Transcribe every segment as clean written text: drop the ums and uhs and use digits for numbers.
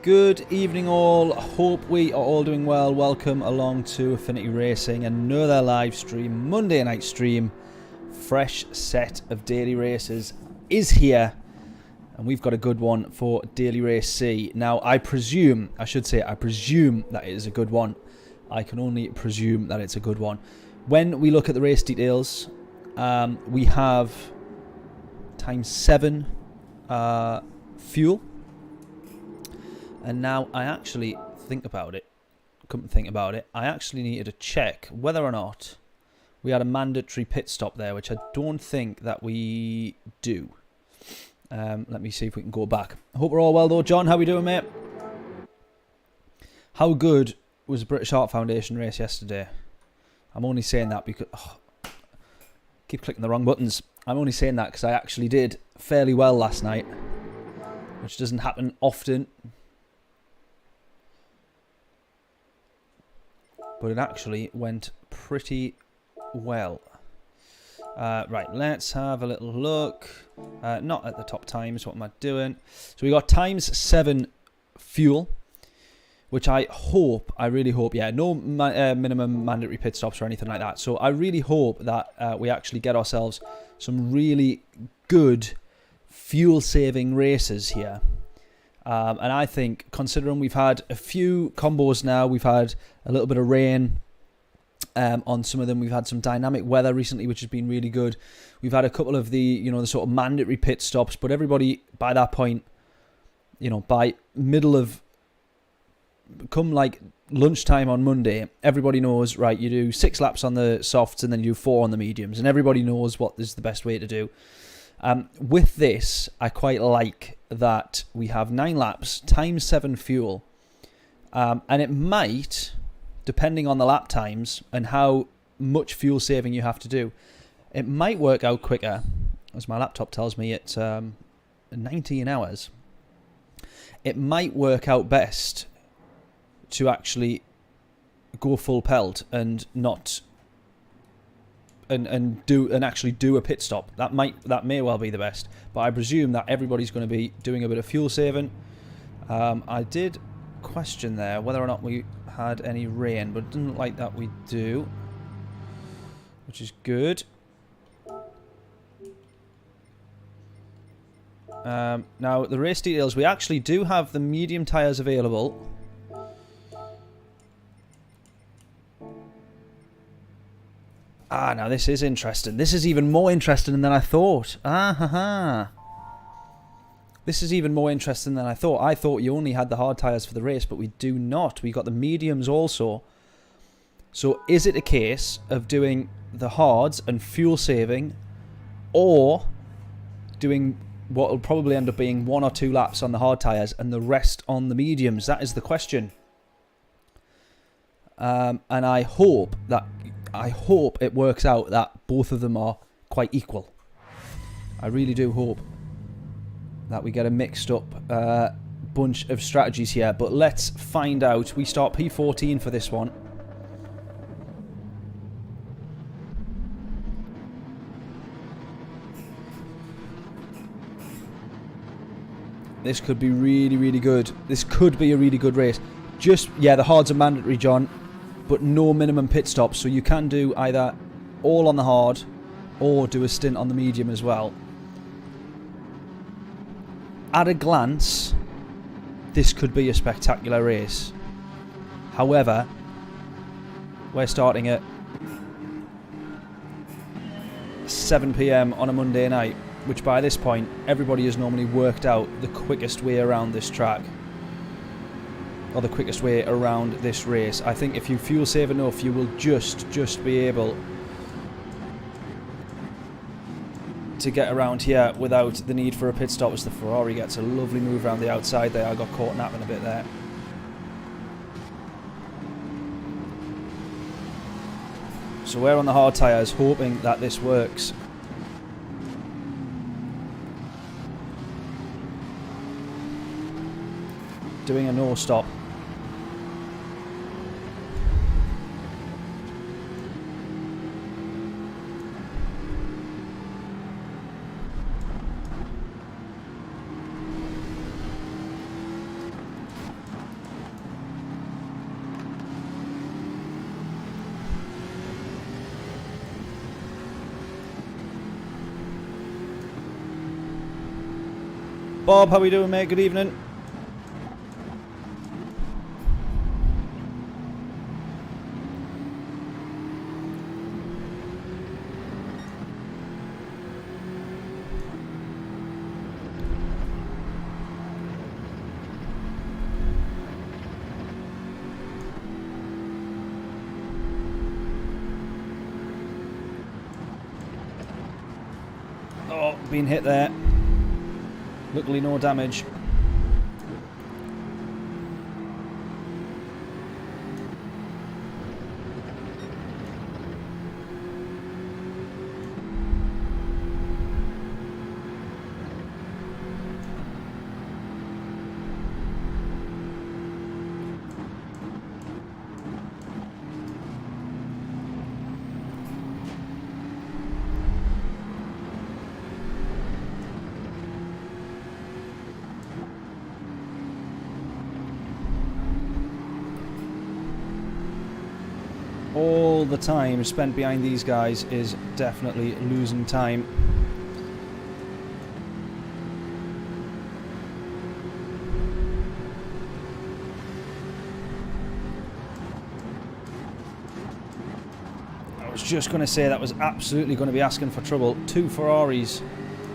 Good evening all, hope we are all doing well. Welcome along to Affinity Racing, another live stream, Monday night stream. Fresh set of daily races is here, and we've got a good one for Daily Race C. Now I presume that it is a good one. I can only presume that it's a good one. When we look at the race details, we have times 7 fuel. And now I actually come to think about it, I actually needed to check whether or not we had a mandatory pit stop there, which I don't think that we do. Let me see if we can go back. I hope we're all well though. John, how we doing, mate? How good was the British Heart Foundation race yesterday? I'm only saying that because... keep clicking the wrong buttons. I'm only saying that because I actually did fairly well last night, which doesn't happen often. But it actually went pretty well. Right, let's have a little look. Not at the top times, what am I doing? So we got times 7 fuel, which I really hope, yeah, no minimum mandatory pit stops or anything like that. So I really hope that we actually get ourselves some really good fuel-saving races here. And I think, considering we've had a few combos now, we've had a little bit of rain on some of them. We've had some dynamic weather recently, which has been really good. We've had a couple of the, the sort of mandatory pit stops, but everybody by that point, by come like lunchtime on Monday, everybody knows, right, you do 6 laps on the softs and then you do 4 on the mediums, and everybody knows what is the best way to do. With this, I quite like that we have 9 laps, times 7 fuel, and it might, depending on the lap times and how much fuel saving you have to do, it might work out quicker, as my laptop tells me it's 19 hours. It might work out best to actually go full pelt and not... And actually do a pit stop. That may well be the best, but I presume that everybody's going to be doing a bit of fuel saving. I did question there whether or not we had any rain, but it doesn't look like that we do, which is good. Now the race details, we actually do have the medium tyres available. Now this is interesting. This is even more interesting than I thought. This is even more interesting than I thought. I thought you only had the hard tyres for the race, but we do not. We got the mediums also. So is it a case of doing the hards and fuel saving, or doing what will probably end up being 1 or 2 laps on the hard tyres and the rest on the mediums? That is the question. And I hope it works out that both of them are quite equal. I really do hope that we get a mixed up bunch of strategies here. But let's find out. We start P14 for this one. This could be really, really good. This could be a really good race. Yeah, the hards are mandatory, John, but no minimum pit stops, so you can do either all on the hard or do a stint on the medium as well. At a glance, this could be a spectacular race. However, we're starting at 7 PM on a Monday night, which by this point everybody has normally worked out the quickest way around this track, or the quickest way around this race. I think if you fuel save enough, you will just be able to get around here without the need for a pit stop, as the Ferrari gets a lovely move around the outside there. I got caught napping a bit there. So we're on the hard tyres, hoping that this works. Doing a no stop. Bob, how we doing, mate? Good evening. Oh, been hit there. Luckily no damage. All the time spent behind these guys is definitely losing time. I was just going to say that was absolutely going to be asking for trouble. Two Ferraris.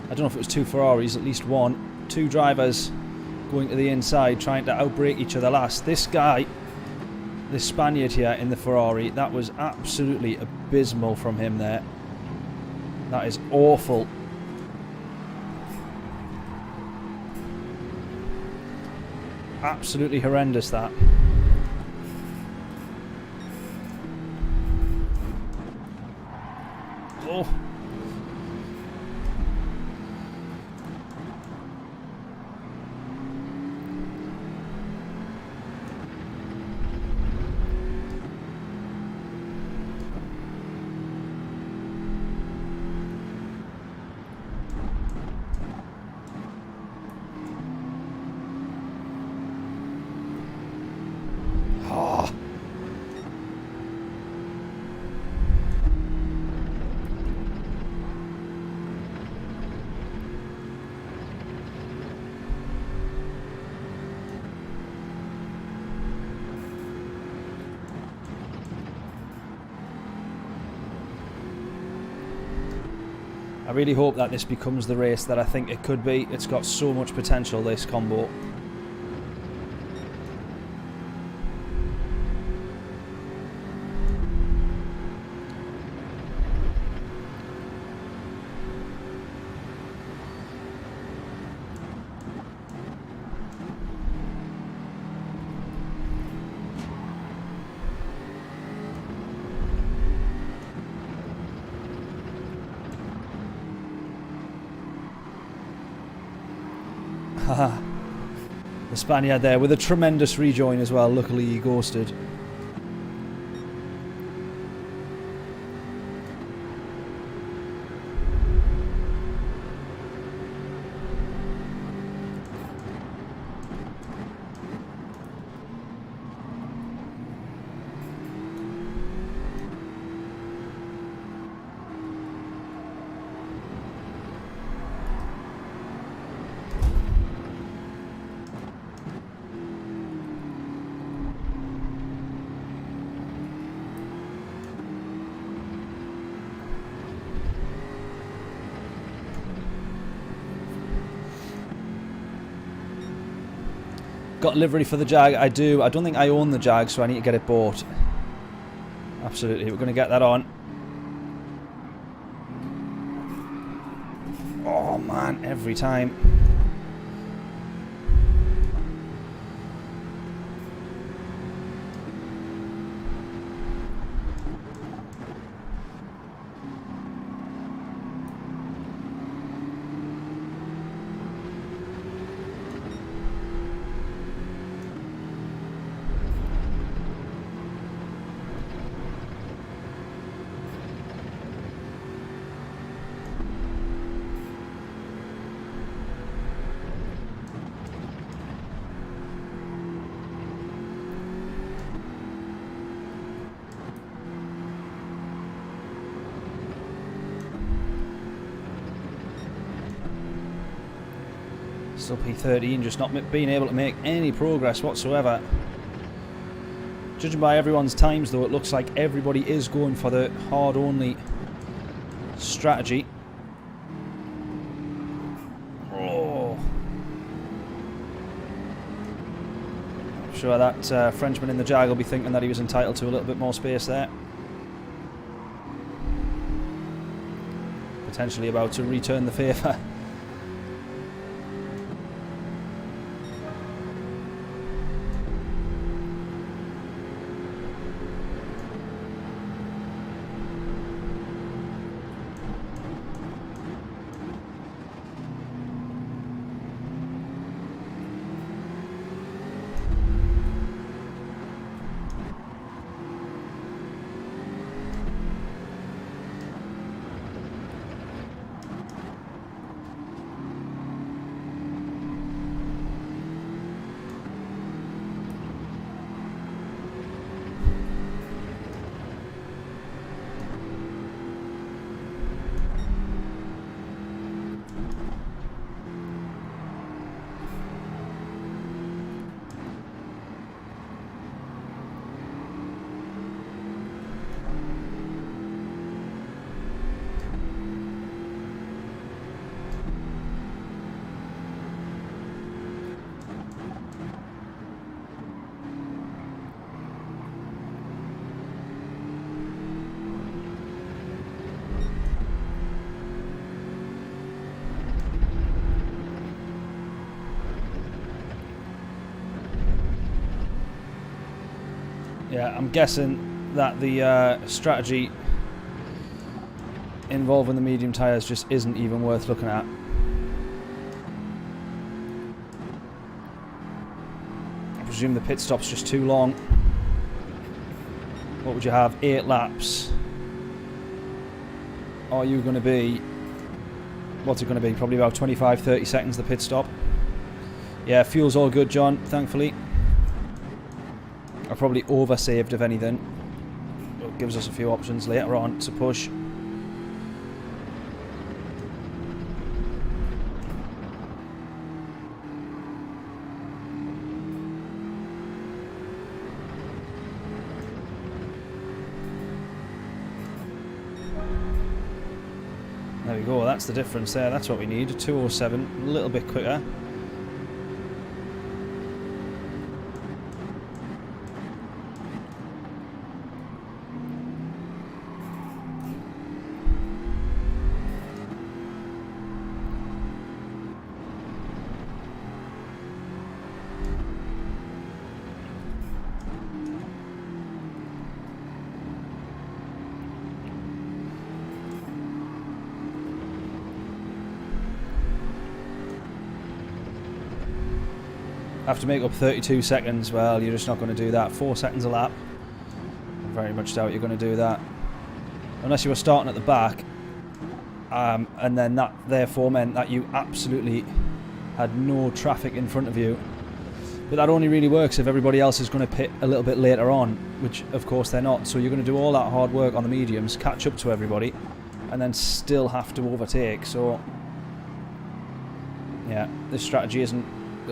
I don't know if it was two Ferraris, at least one. Two drivers going to the inside trying to outbrake each other last. This guy, this Spaniard here in the Ferrari, that was absolutely abysmal from him there. That is awful. Absolutely horrendous, that. Oh. I really hope that this becomes the race that I think it could be. It's got so much potential, this combo. The Spaniard there with a tremendous rejoin as well. Luckily he ghosted. Got livery for the Jag? I do. I don't think I own the Jag, so I need to get it bought. Absolutely, we're going to get that on. Oh man, every time. Still P13, just not being able to make any progress whatsoever. Judging by everyone's times, though, it looks like everybody is going for the hard-only strategy. Oh. I'm sure that Frenchman in the Jag will be thinking that he was entitled to a little bit more space there. Potentially about to return the favour. Yeah, I'm guessing that the strategy involving the medium tyres just isn't even worth looking at. I presume the pit stop's just too long. What would you have? 8 laps. Are you going to be... What's it going to be? Probably about 25-30 seconds, the pit stop. Yeah, fuel's all good, John, thankfully. I probably oversaved, if anything. It gives us a few options later on to push. There we go, that's the difference there. That's what we need. 207, a little bit quicker. Have to make up 32 seconds. Well, you're just not going to do that. 4 seconds a lap. I very much doubt you're going to do that. Unless you were starting at the back. And then that therefore meant that you absolutely had no traffic in front of you. But that only really works if everybody else is going to pit a little bit later on, which of course they're not. So you're going to do all that hard work on the mediums, catch up to everybody, and then still have to overtake. So yeah, this strategy isn't,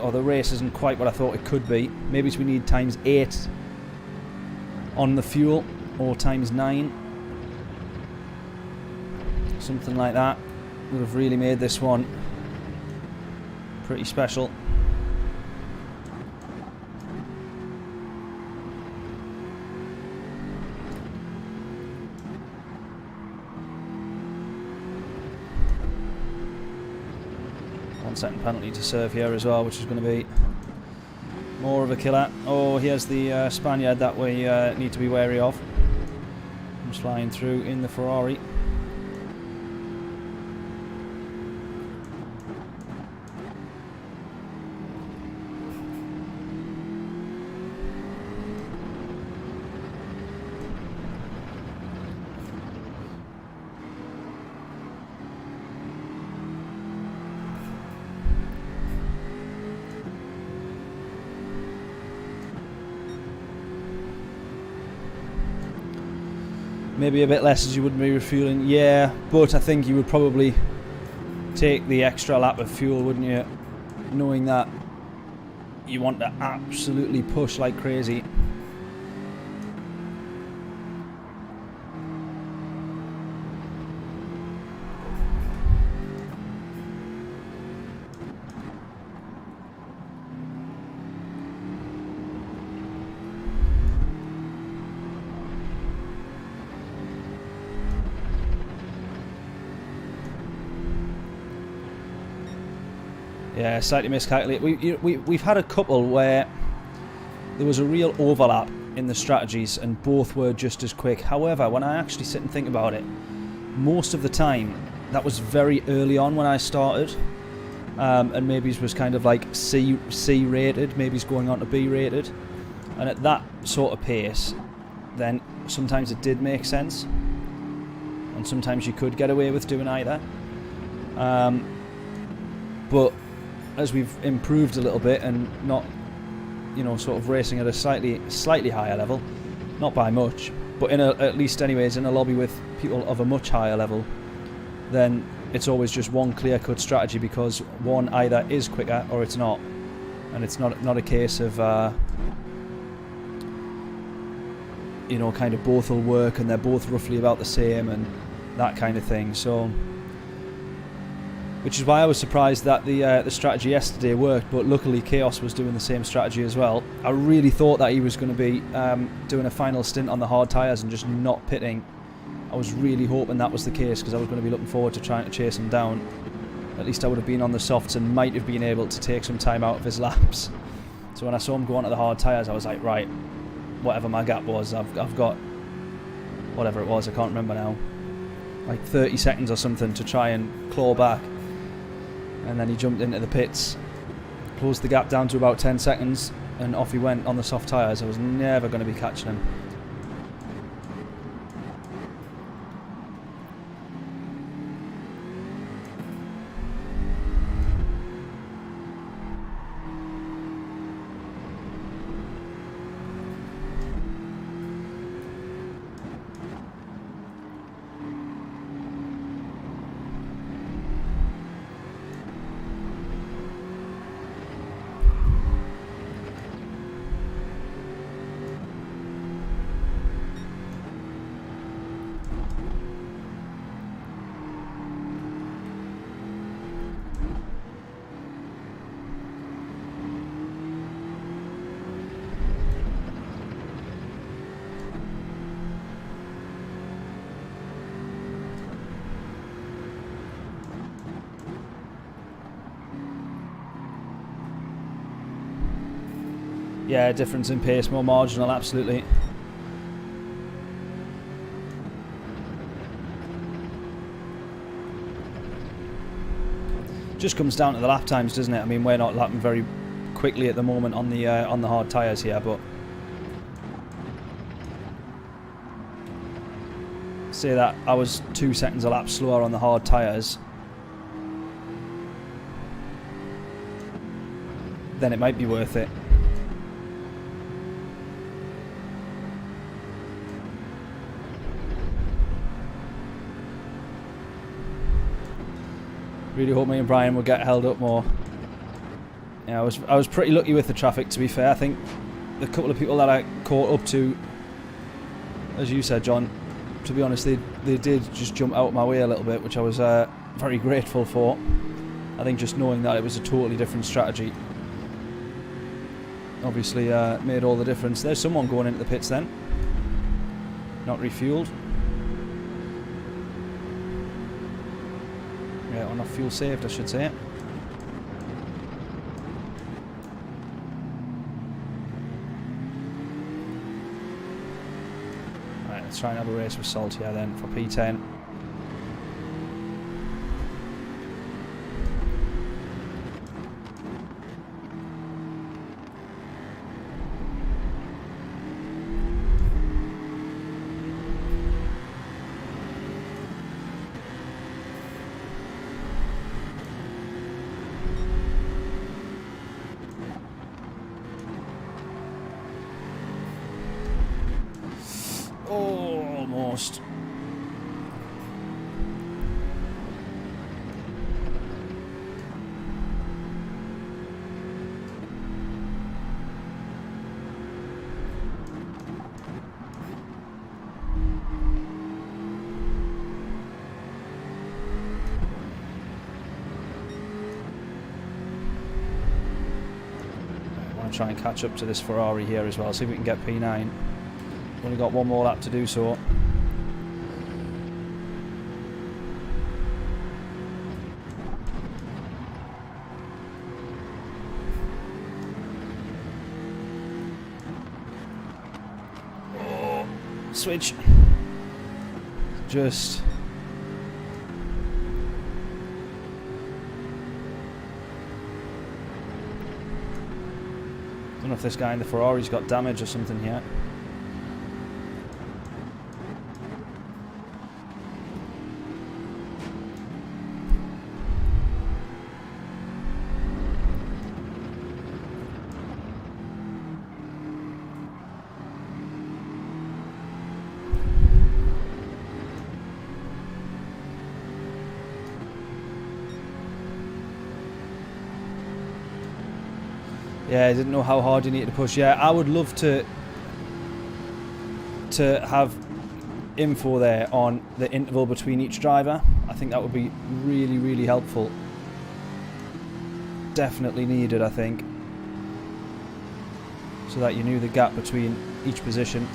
or the race isn't quite what I thought it could be. Maybe we need times 8 on the fuel, or times 9. Something like that would have really made this one pretty special. Second penalty to serve here as well, which is going to be more of a killer. Oh, here's the Spaniard that we need to be wary of. Comes flying through in the Ferrari. Maybe a bit less as you wouldn't be refueling, yeah, but I think you would probably take the extra lap of fuel, wouldn't you? knowing that you want to absolutely push like crazy. Yeah, slightly miscalculated. We've had a couple where there was a real overlap in the strategies and both were just as quick. However, when I actually sit and think about it, most of the time that was very early on when I started, and maybe it was kind of like C rated, maybe it's going on to B rated, and at that sort of pace, then sometimes it did make sense, and sometimes you could get away with doing either. But as we've improved a little bit and not, you know, sort of racing at a slightly higher level, not by much, but at least anyways in a lobby with people of a much higher level, then it's always just one clear-cut strategy, because one either is quicker or it's not, and it's not a case of you know, kind of both will work and they're both roughly about the same and that kind of thing. So, which is why I was surprised that the strategy yesterday worked, but luckily Chaos was doing the same strategy as well. I really thought that he was going to be doing a final stint on the hard tyres and just not pitting. I was really hoping that was the case, because I was going to be looking forward to trying to chase him down. At least I would have been on the softs and might have been able to take some time out of his laps. So when I saw him go onto the hard tyres, I was like, right, whatever my gap was, I've got whatever it was, I can't remember now, like 30 seconds or something to try and claw back. And then he jumped into the pits, closed the gap down to about 10 seconds, and off he went on the soft tyres. I was never going to be catching him. Yeah, difference in pace, more marginal, absolutely. Just comes down to the lap times, doesn't it? I mean, we're not lapping very quickly at the moment on the hard tyres here, but say that I was 2 seconds a lap slower on the hard tyres, then it might be worth it. Really hope me and Brian will get held up more. Yeah, I was pretty lucky with the traffic, to be fair. I think the couple of people that I caught up to, as you said, John, to be honest, they did just jump out my way a little bit, which I was very grateful for. I think just knowing that it was a totally different strategy obviously made all the difference. There's someone going into the pits then. Not refueled. Yeah, or not fuel saved, I should say. Right, let's try and have a race with Salt here then for P10. Almost. try and catch up to this Ferrari here as well. See if we can get P9. Only got one more lap to do so. Oh, switch. Just... I don't know if this guy in the Ferrari's got damage or something here. Yeah, I didn't know how hard you needed to push. Yeah, I would love to have info there on the interval between each driver. I think that would be really, really helpful. Definitely needed, I think. So that you knew the gap between each position.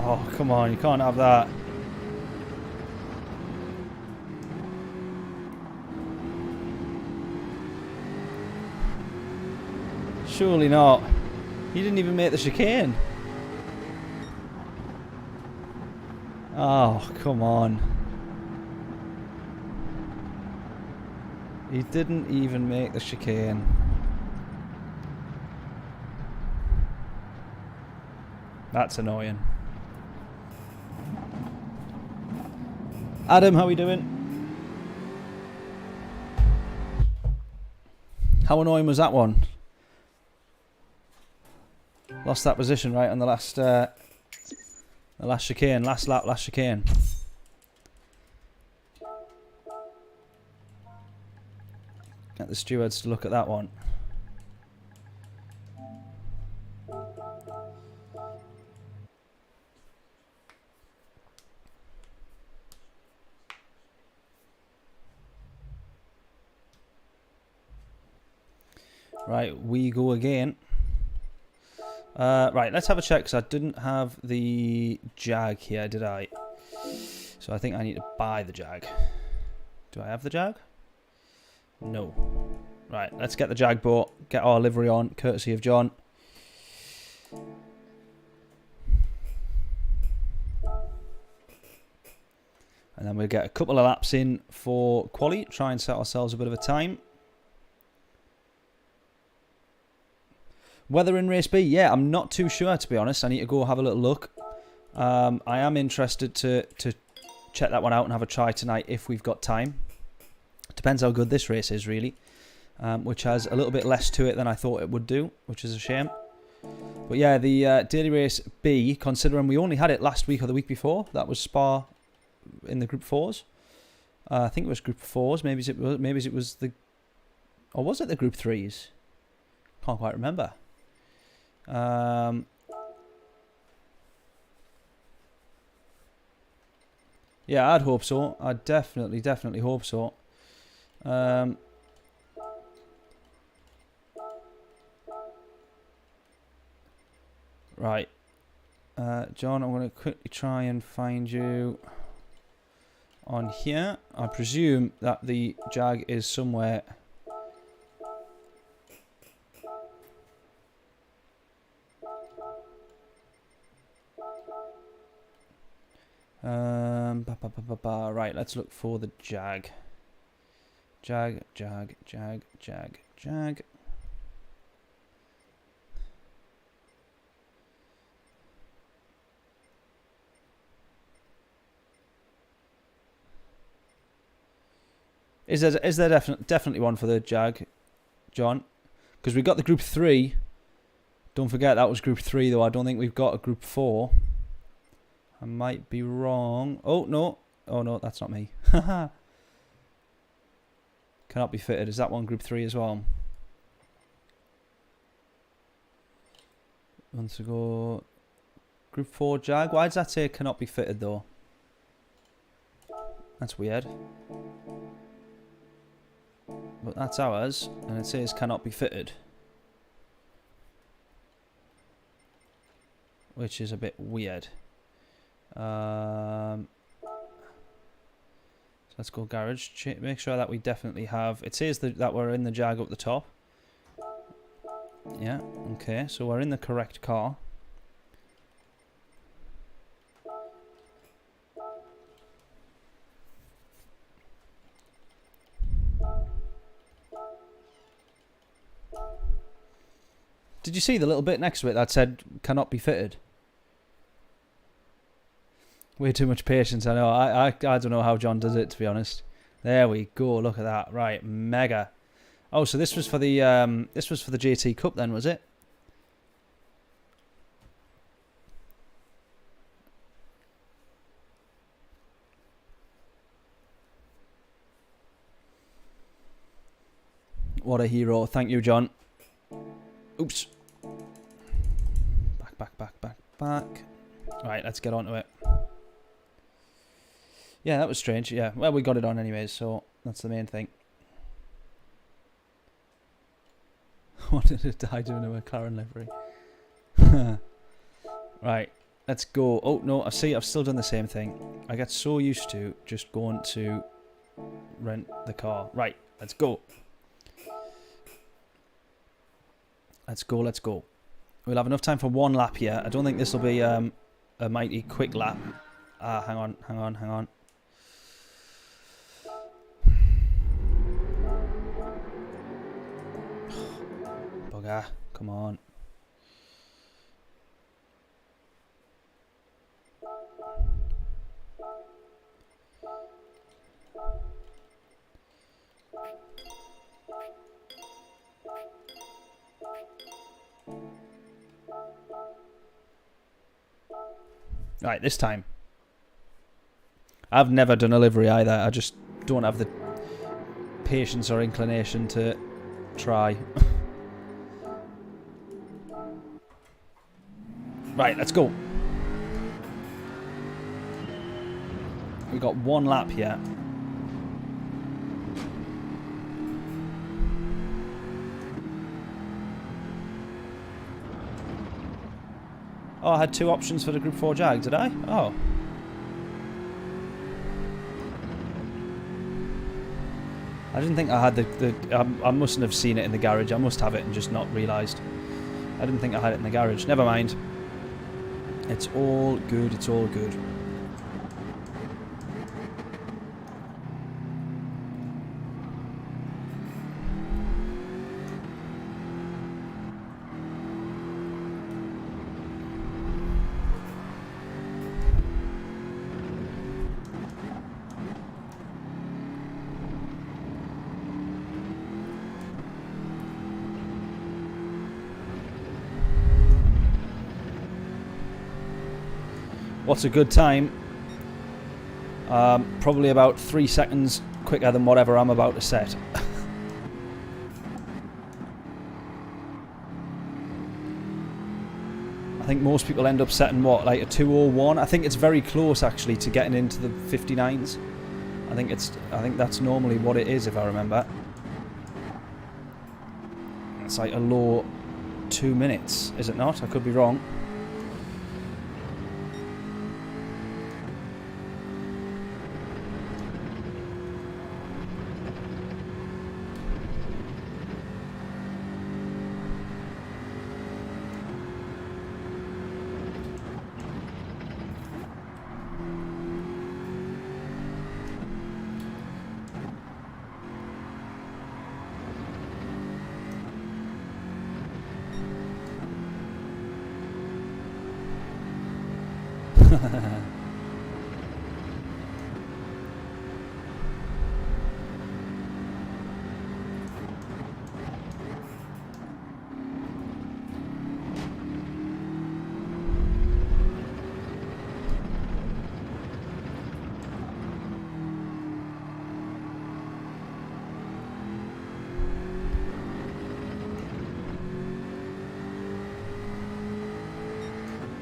Oh, come on, you can't have that. Surely not. He didn't even make the chicane. Oh, come on. He didn't even make the chicane. That's annoying. Adam, how we doing? How annoying was that one? Lost that position right on the last chicane, last lap, last chicane. Get the stewards to look at that one. Right, we go again. Right, let's have a check because I didn't have the Jag here, did I? So I think I need to buy the Jag. Do I have the Jag? No. Right, let's get the Jag bought. Get our livery on, courtesy of John. And then we'll get a couple of laps in for quali. Try and set ourselves a bit of a time. Weather in race B, yeah, I'm not too sure to be honest. I need to go have a little look. I am interested to check that one out and have a try tonight if we've got time. Depends how good this race is really, which has a little bit less to it than I thought it would do, which is a shame. But yeah, the daily race B, considering we only had it last week or the week before, that was Spa in the Group 4s. I think it was Group 4s. Maybe it was the, or was it the Group 3s? Can't quite remember. Yeah, I'd hope so. I'd definitely hope so. Right. John, I'm going to quickly try and find you on here. I presume that the Jag is somewhere. Right, let's look for the Jag. Jag. Is there definitely one for the Jag, John? Because we got the group 3. Don't forget that was group 3 though. I don't think we've got a group 4. I might be wrong. Oh no, that's not me. Cannot be fitted. Is that one group 3 as well? Once ago, group 4 Jag. Why does that say cannot be fitted though? That's weird. But that's ours, and it says cannot be fitted, which is a bit weird. So let's go garage. Make sure that we definitely have. It says that we're in the Jag up the top. Yeah. Okay. So we're in the correct car. Did you see the little bit next to it that said cannot be fitted? Way too much patience, I know. I don't know how John does it, to be honest. There we go. Look at that. Right, mega. Oh, so this was for the GT Cup then, was it? What a hero. Thank you, John. Oops. Back. Right, let's get onto it. Yeah, that was strange. Yeah, well, we got it on anyways, so that's the main thing. Wanted to die doing a McLaren livery. Right, let's go. Oh, no, I see, I've still done the same thing. I get so used to just going to rent the car. Right, let's go. Let's go. We'll have enough time for one lap here. I don't think this will be a mighty quick lap. Hang on. Bugger, come on. Right, this time. I've never done a livery either. I just don't have the patience or inclination to try. Right, let's go. We've got one lap here. Oh, I had 2 options for the Group 4 Jag, did I? Oh. I didn't think I had I mustn't have seen it in the garage. I must have it and just not realised. I didn't think I had it in the garage. Never mind. It's all good, it's all good. What's a good time? Probably about 3 seconds quicker than whatever I'm about to set. think most people end up setting what, like a 201. I think it's very close actually to getting into the 59s. I think that's normally what it is if I remember. It's like a low 2 minutes, is it not? I could be wrong.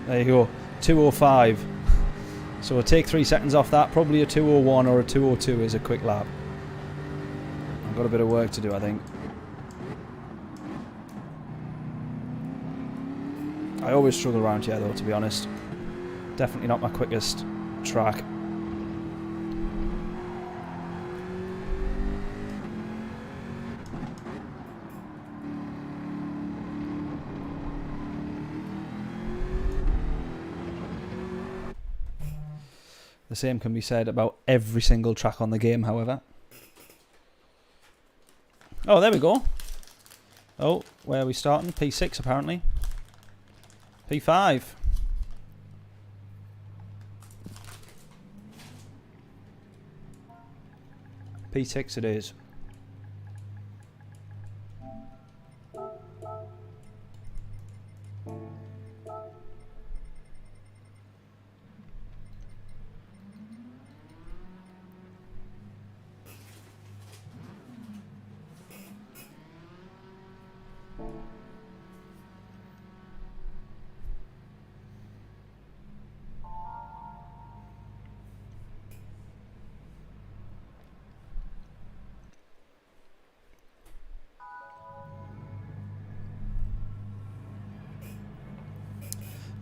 There you go, 205. So we'll take 3 seconds off that. Probably a 201 or a 202 is a quick lap. I've got a bit of work to do, I think. I always struggle around here though, to be honest. Definitely not my quickest track. The same can be said about every single track on the game, however. Oh, there we go. Oh, where are we starting? P6 apparently. P5. P6 it is.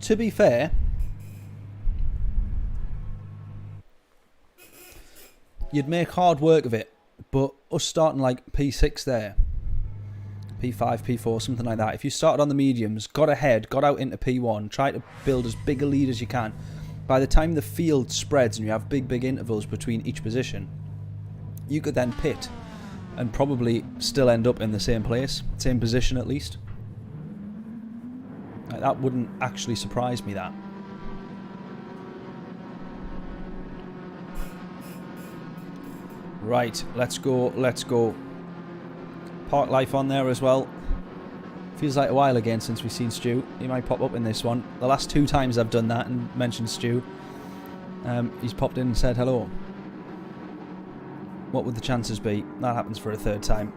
To be fair, you'd make hard work of it, but us starting like P6 there, P5, P4, something like that, if you started on the mediums, got ahead, got out into P1, try to build as big a lead as you can, by the time the field spreads and you have big intervals between each position, you could then pit and probably still end up in the same place, same position at least. That wouldn't actually surprise me, that. Right, let's go, let's go. Park life on there as well. Feels like a while again since we've seen Stu. He might pop up in this one. The last 2 times I've done that and mentioned Stu, he's popped in and said hello. What would the chances be? That happens for a 3rd time.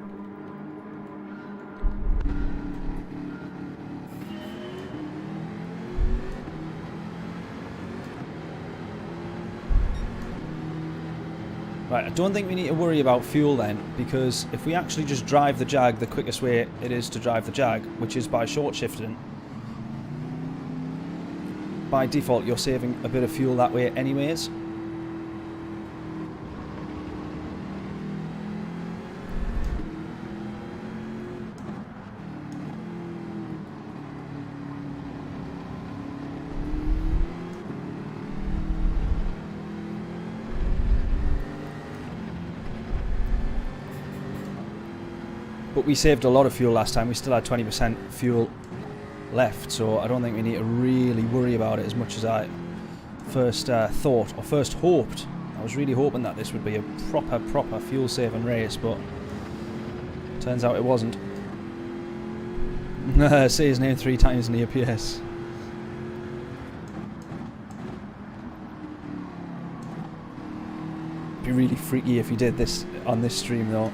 Right, I don't think we need to worry about fuel then, because if we actually just drive the Jag the quickest way it is to drive the Jag, which is by short shifting, by default you're saving a bit of fuel that way anyways. But we saved a lot of fuel last time. We still had 20% fuel left, so I don't think we need to really worry about it as much as I first thought, or first hoped. I was really hoping that this would be a proper fuel saving race, but turns out it wasn't. Say his name 3 times and he appears. It'd be really freaky if he did this on this stream though.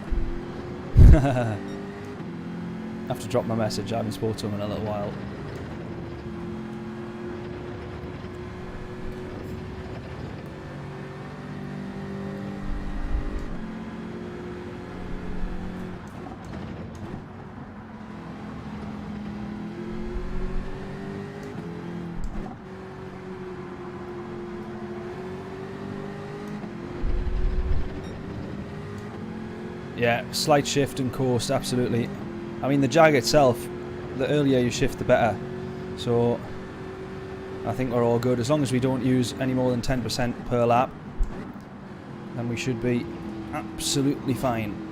I have to drop my message. I haven't spoken to him in a little while. Yeah, slight shift and coast, absolutely. I mean, the Jag itself, the earlier you shift, the better. So, I think we're all good. As long as we don't use any more than 10% per lap, then we should be absolutely fine.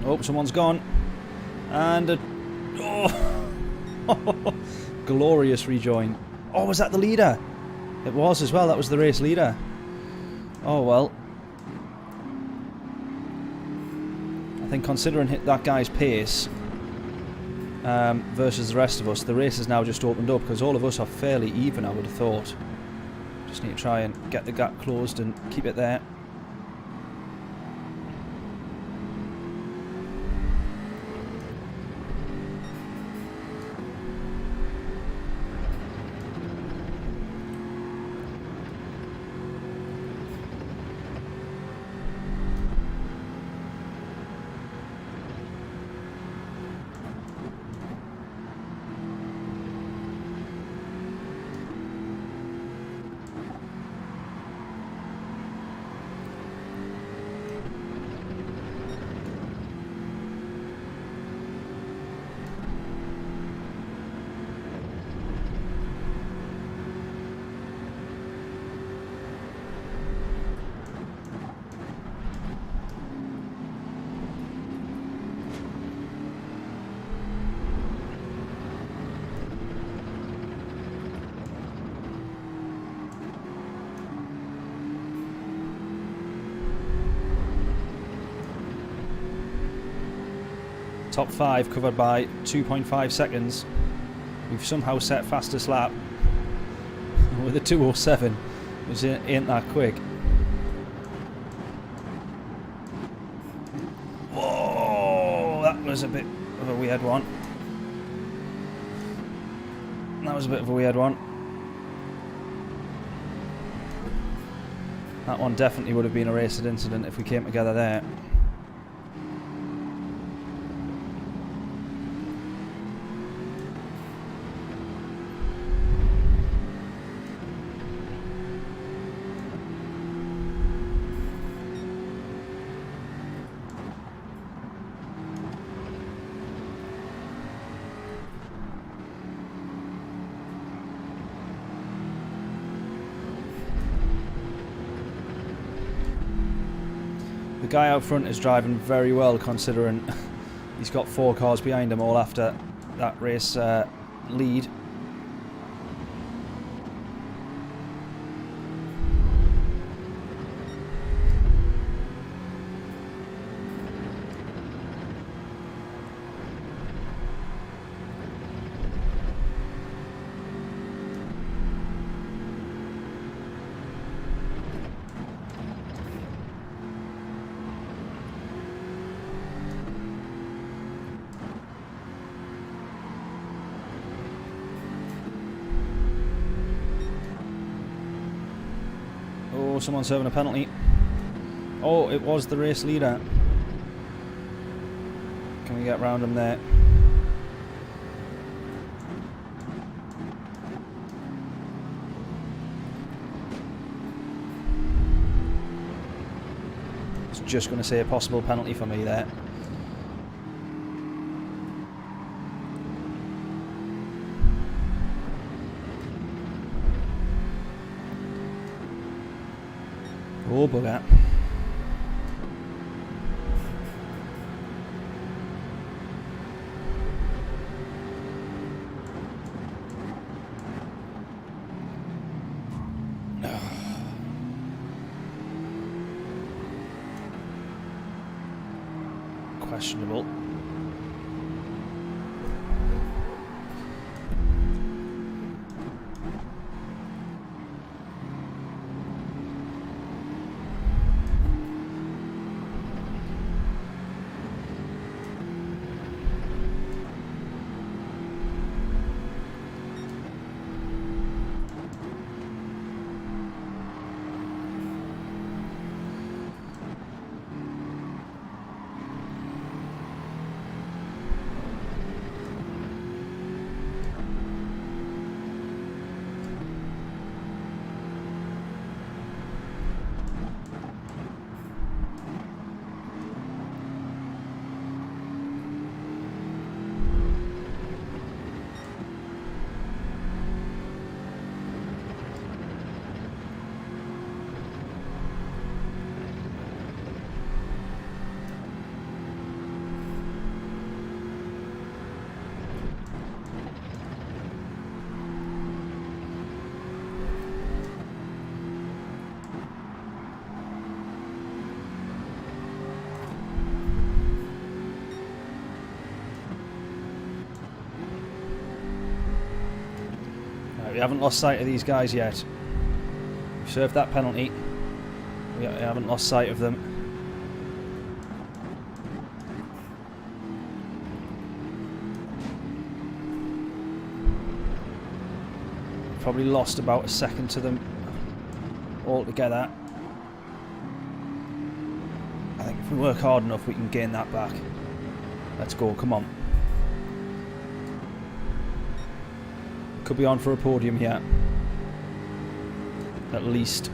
Oh, someone's gone. And a... Oh! Glorious rejoin. Oh, was that the leader? It was as well. That was the race leader. Oh, well. I think considering that guy's pace versus the rest of us, the race has now just opened up because all of us are fairly even, I would have thought. Just need to try and get the gap closed and keep it there. Top 5 covered by 2.5 seconds. We've somehow set fastest lap with a 2:07, which ain't that quick. Whoa, that was a bit of a weird one. That was a bit of a weird one. That one definitely would have been a racing incident if we came together there. The guy out front is driving very well considering he's got 4 cars behind him all after that race lead. Oh, someone's serving a penalty. Oh, it was the race leader. Can we get round him there? It's just going to say a possible penalty for me there. Oh, bugger. questionable. We haven't lost sight of these guys yet. We've served that penalty. We haven't lost sight of them. Probably lost about a second to them altogether. I think if we work hard enough, we can gain that back. Let's go, come on. Could be on for a podium here. At least.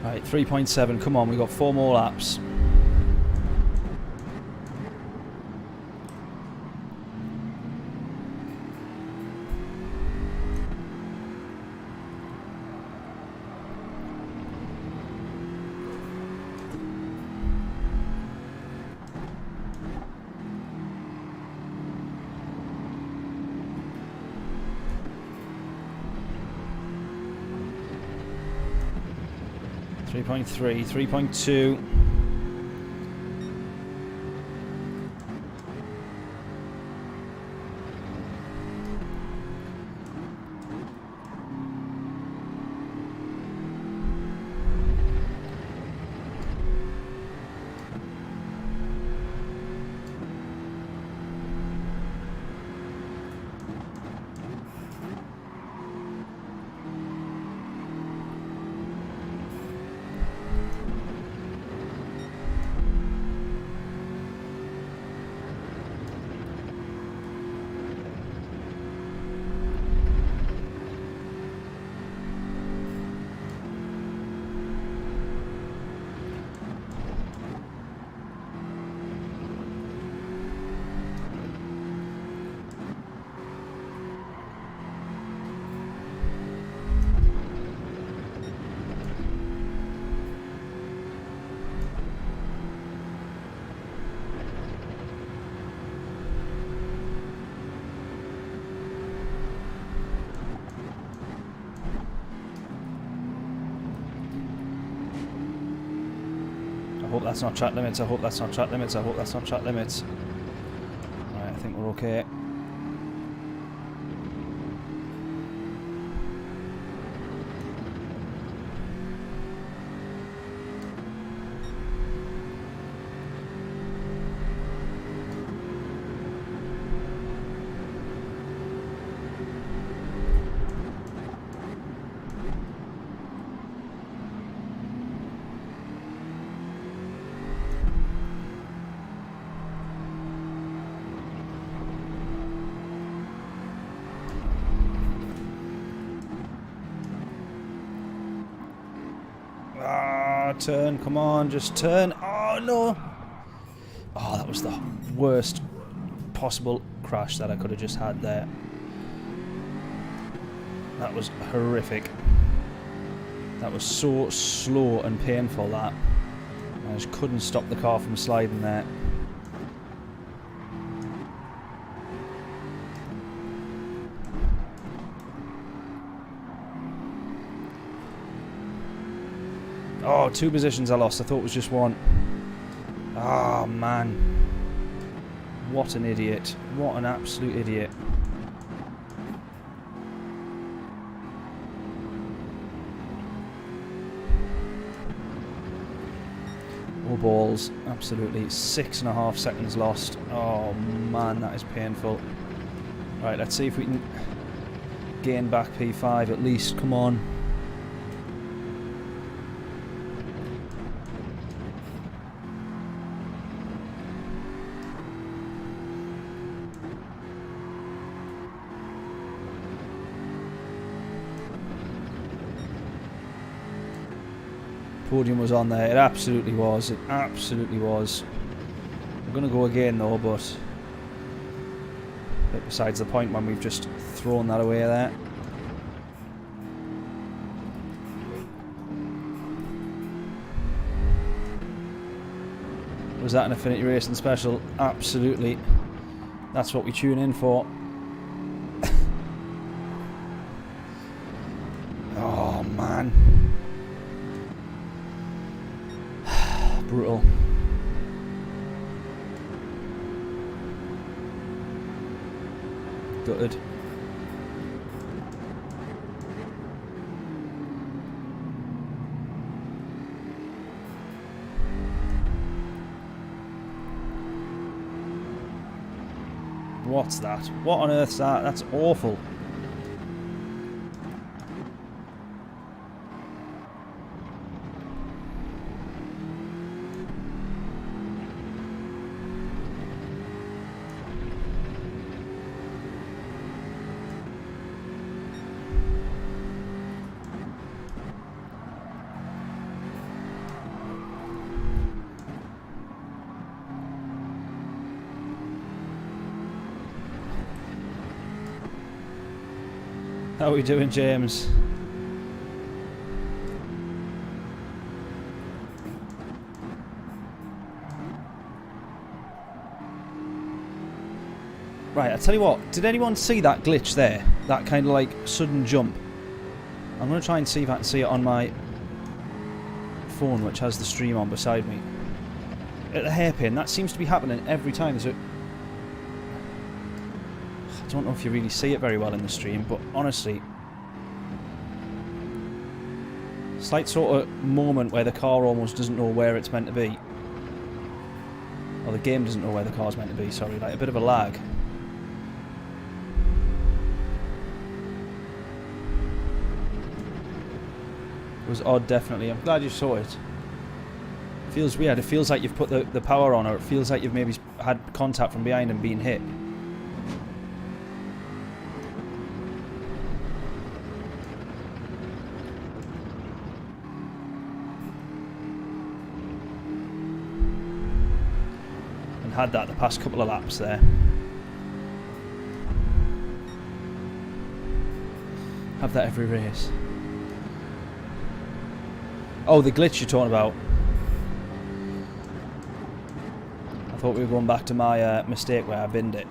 Right, 3.7, come on, we've got 4 more laps. .3, 3.2. hope that's not track limits. I hope that's not track limits. I hope that's not track limits. Right, I think we're okay. Turn, come on, just turn. Oh no! Oh, that was the worst possible crash that I could have just had there. That was horrific. That was so slow and painful that I just couldn't stop the car from sliding there. Oh, 2 positions I lost. I thought it was just 1. Oh, man. What an idiot. What an absolute idiot. Oh, balls. Absolutely. 6.5 seconds lost. Oh, man, that is painful. Right, let's see if we can gain back P5 at least. Come on. Podium was on there. It absolutely was. It absolutely was. I'm going to go again though, but besides the point when we've just thrown that away there. Was that an Affinity Racing special? Absolutely. That's what we tune in for. Oh man. Brutal. Gutted. What's that? What on earth's that? That's awful. How are we doing, James? Right, I tell you what, did anyone see that glitch there? That kind of like sudden jump? I'm going to try and see if I can see it on my phone, which has the stream on beside me. At the hairpin, that seems to be happening every time. There's a... I don't know if you really see it very well in the stream, but honestly, slight sort of moment where the car almost doesn't know where it's meant to be. Or the game doesn't know where the car's meant to be, sorry, like a bit of a lag. It was odd, definitely. I'm glad you saw it. It feels weird. It feels like you've put the power on, or it feels like you've maybe had contact from behind and been hit. Had that the past couple of laps there. Have that every race. Oh, the glitch you're talking about. I thought we were going back to my mistake where I binned it.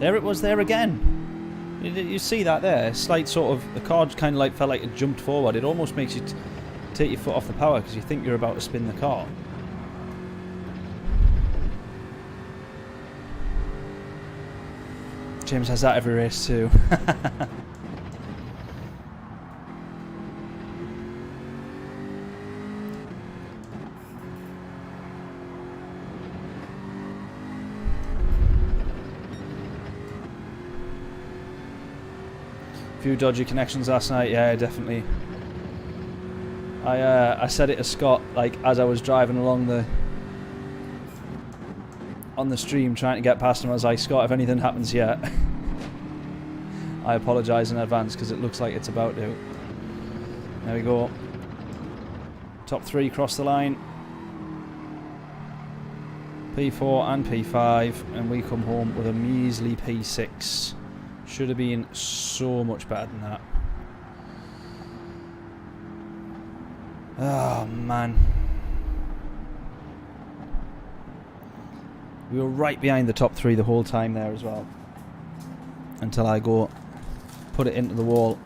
There it was there again. You see that there? Slight sort of... The car kind of like felt like it jumped forward. It almost makes you take your foot off the power because you think you're about to spin the car. James has that every race too. Few dodgy connections last night, yeah, definitely. I said it to Scott, like, as I was driving along on the stream trying to get past him. I was like, Scott, if anything happens yet, I apologise in advance because it looks like it's about to. There we go. Top 3 cross the line. P4 and P5, and we come home with a measly P6. Should have been so much better than that. Oh, man. We were right behind the top 3 the whole time there as well. Until I go put it into the wall.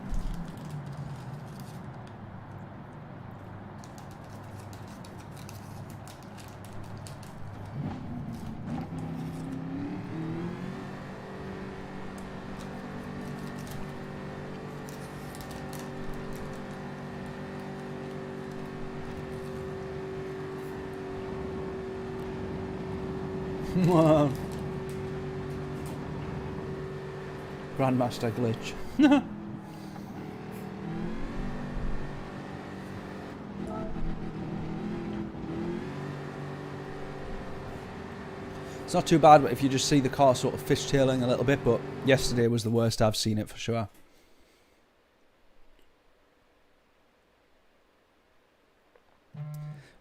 Grandmaster glitch. It's not too bad if you just see the car sort of fishtailing a little bit, but yesterday was the worst I've seen it for sure.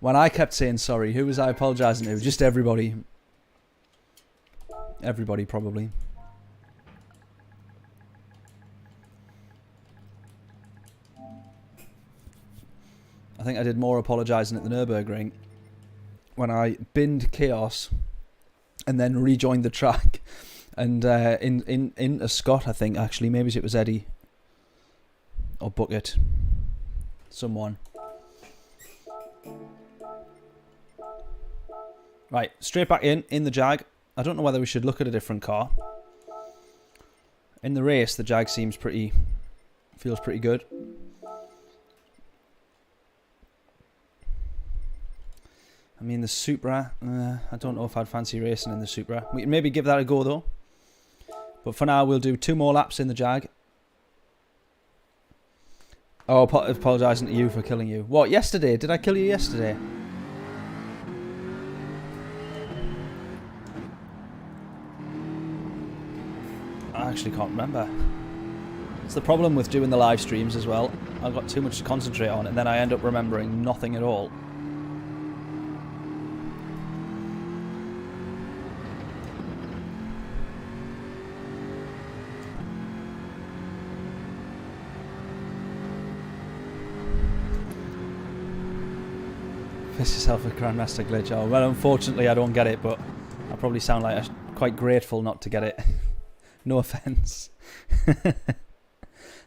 When I kept saying sorry, who was I apologising to? Just everybody. Everybody, probably. I think I did more apologising at the Nürburgring when I binned Chaos and then rejoined the track. And into Scott, I think, actually. Maybe it was Eddie. Or Bucket. Someone. Right, straight back in the Jag. I don't know whether we should look at a different car. In the race, the Jag feels pretty good. I mean, the Supra, I don't know if I'd fancy racing in the Supra. We can maybe give that a go, though. But for now, we'll do 2 more laps in the Jag. Oh, apologising to you for killing you. What, yesterday? Did I kill you yesterday? I actually can't remember. It's the problem with doing the live streams as well. I've got too much to concentrate on, and then I end up remembering nothing at all. Piss yourself with Grandmaster glitch. Oh, well, unfortunately I don't get it, but I probably sound like I'm quite grateful not to get it. No offence.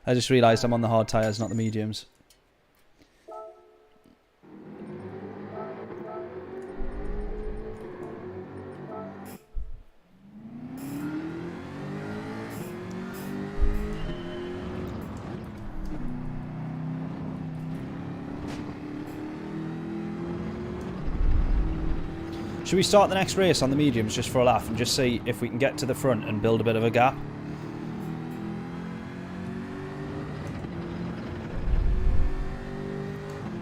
I just realised I'm on the hard tyres, not the mediums. Should we start the next race on the mediums just for a laugh and just see if we can get to the front and build a bit of a gap?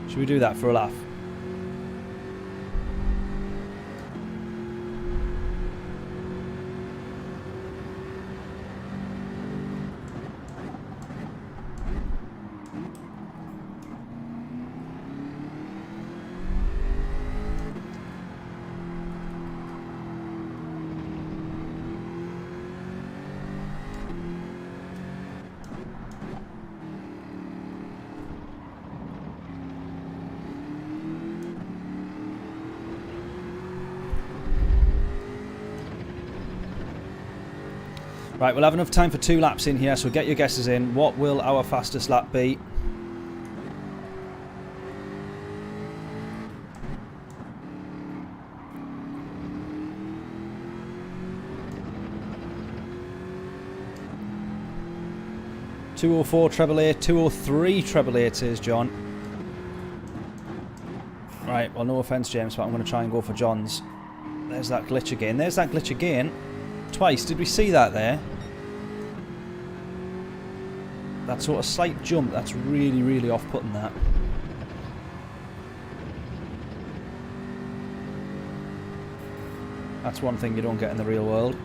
Should we do that for a laugh? Right, we'll have enough time for 2 laps in here, so get your guesses in. What will our fastest lap be? .204 treble 8, 203 treble 8 says John. Right, well, no offence, James, but I'm going to try and go for John's. There's that glitch again. There's that glitch again. Twice. Did we see that there? That sort of slight jump, that's really, really off-putting, that. That's one thing you don't get in the real world.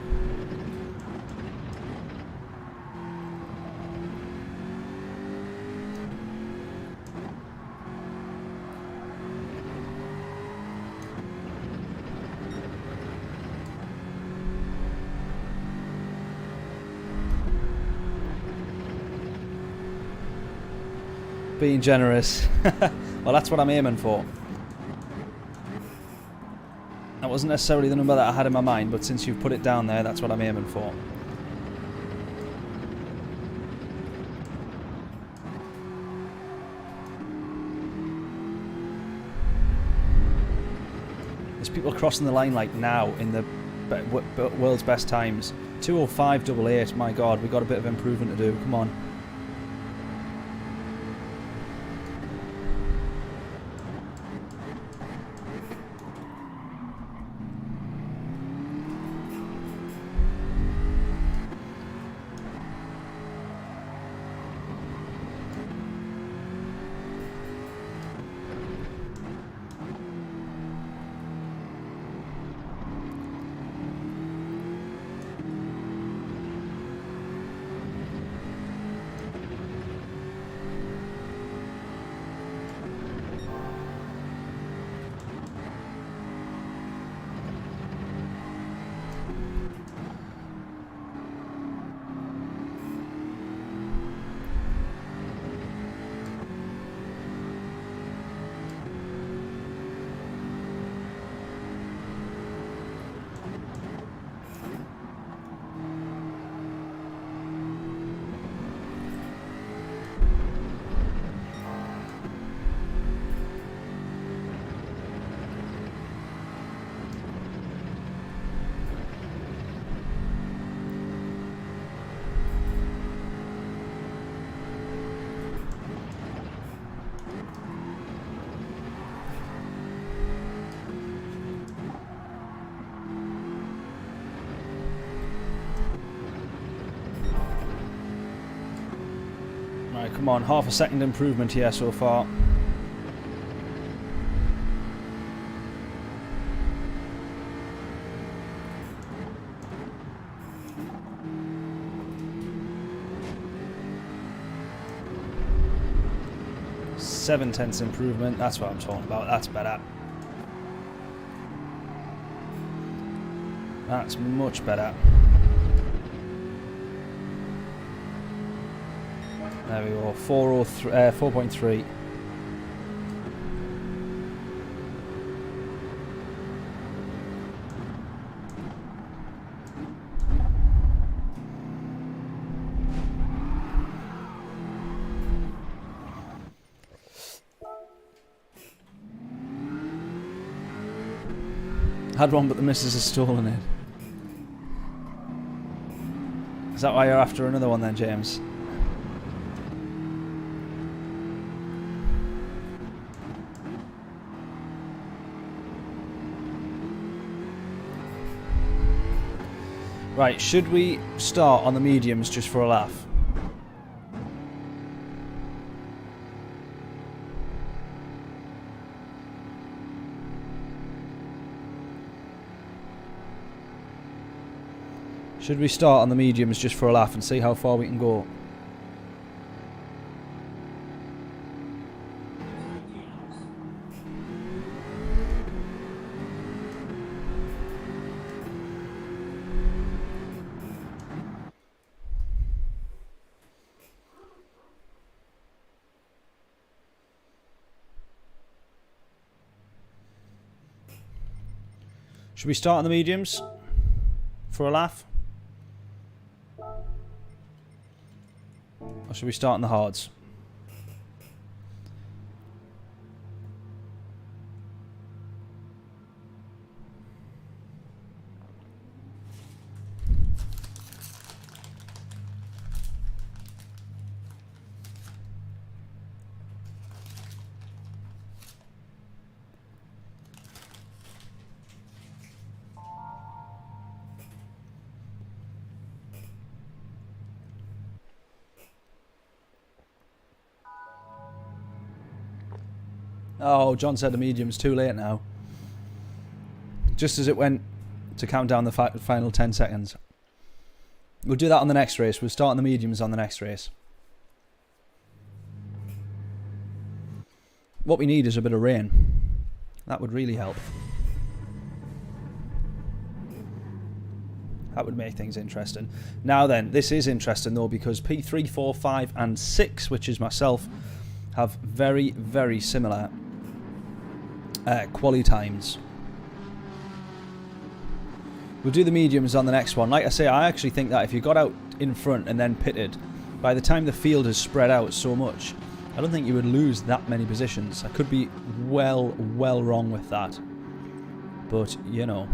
Being generous. Well, that's what I'm aiming for. That wasn't necessarily the number that I had in my mind, but since you've put it down there, that's what I'm aiming for. There's people crossing the line like now in the world's best times. 2:05.88, my god, we've got a bit of improvement to do. Come on. Right, come on, half a second improvement here so far. .7 improvement, that's what I'm talking about, that's better. That's much better. There we go, 4.3. Had one, but the missus has stolen it. Is that why you're after another one then, James? Right, should we start on the mediums just for a laugh? Should we start on the mediums just for a laugh and see how far we can go? Should we start on the mediums for a laugh? Or should we start on the hards? Oh, John said the medium's too late now. Just as it went to count down the final 10 seconds. We'll do that on the next race. We'll start on the mediums on the next race. What we need is a bit of rain. That would really help. That would make things interesting. Now then, this is interesting though, because P3, 4, 5 and 6, which is myself, have very, very similar quali times. We'll do the mediums on the next one. Like I say, I actually think that if you got out in front and then pitted, by the time the field is spread out so much, I don't think you would lose that many positions. I could be well wrong with that. But, you know.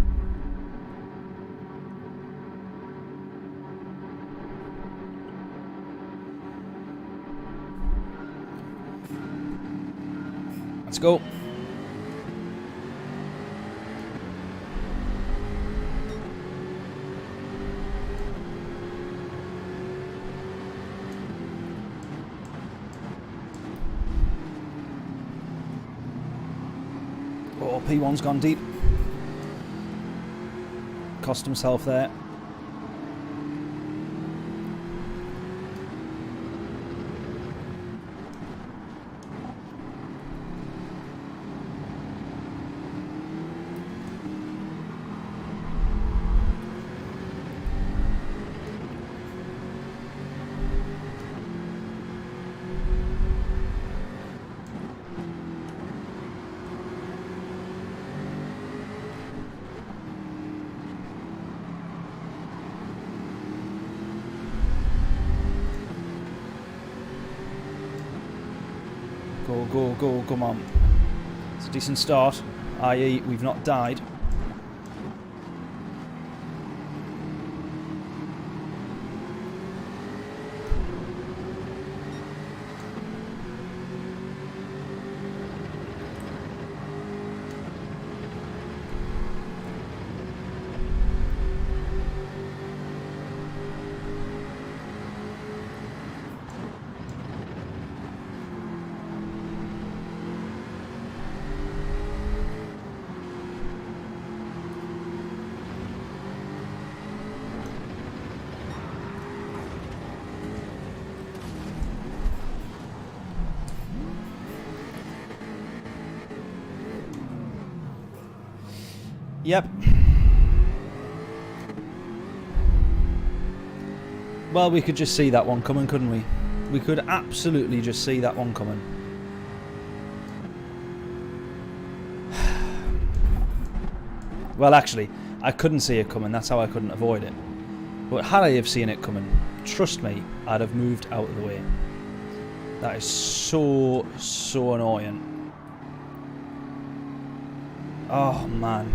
Let's go. Oh, P1's gone deep. Cost himself there. Go, come on. It's a decent start, i.e. we've not died. Yep. Well, we could just see that one coming, couldn't we? We could absolutely just see that one coming. Well, actually, I couldn't see it coming. That's how I couldn't avoid it. But had I have seen it coming, trust me, I'd have moved out of the way. That is so annoying. Oh, man.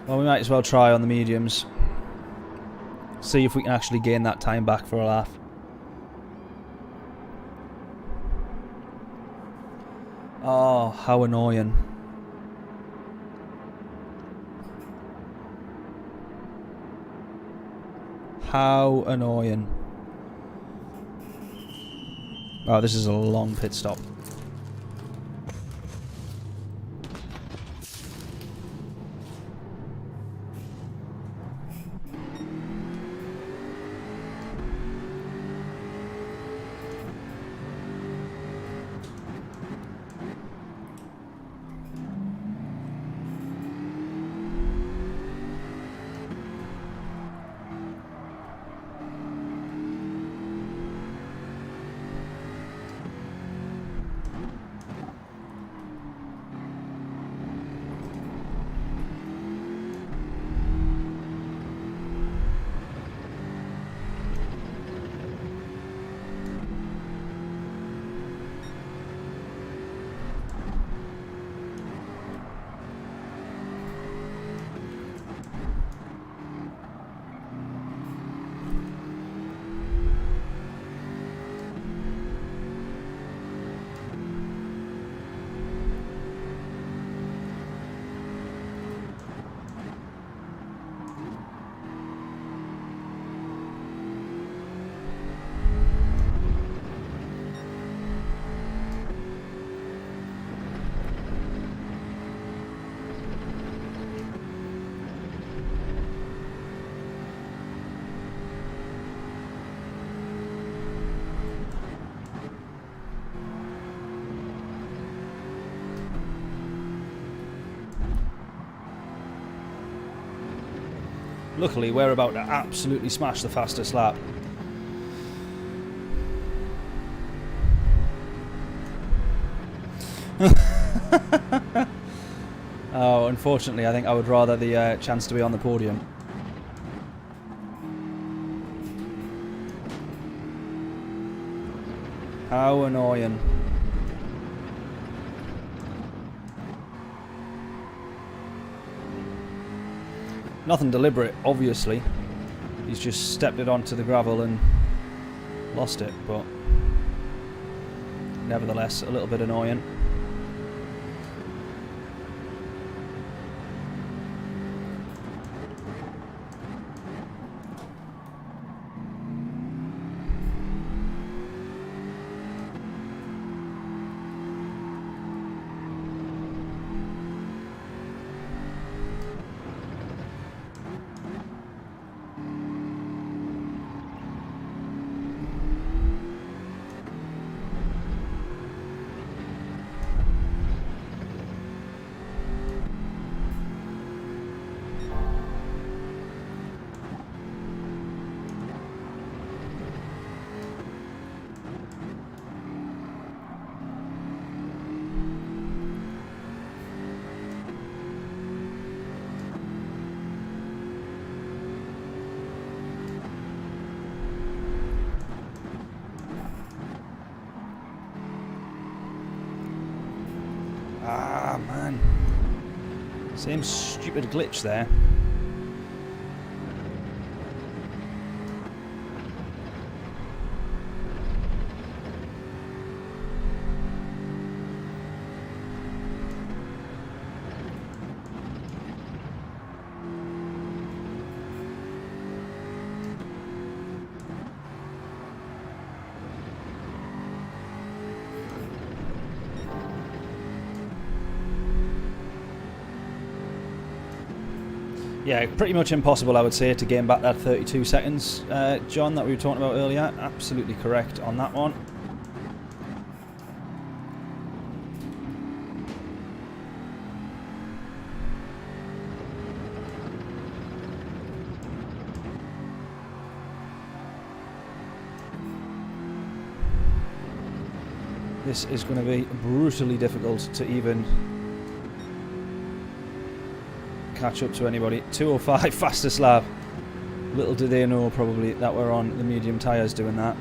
Well, we might as well try on the mediums. See if we can actually gain that time back for a laugh. Oh, how annoying. How annoying. Oh, this is a long pit stop. Luckily, we're about to absolutely smash the fastest lap. Oh, unfortunately, I think I would rather the chance to be on the podium. How annoying. Nothing deliberate, obviously. He's just stepped it onto the gravel and lost it, but nevertheless, a little bit annoying. Ah, man. Same stupid glitch there. Yeah, pretty much impossible, I would say, to gain back that 32 seconds, John, that we were talking about earlier. Absolutely correct on that one. This is going to be brutally difficult to even catch up to anybody. 2:05 fastest lap. Little do they know probably that we're on the medium tyres doing that.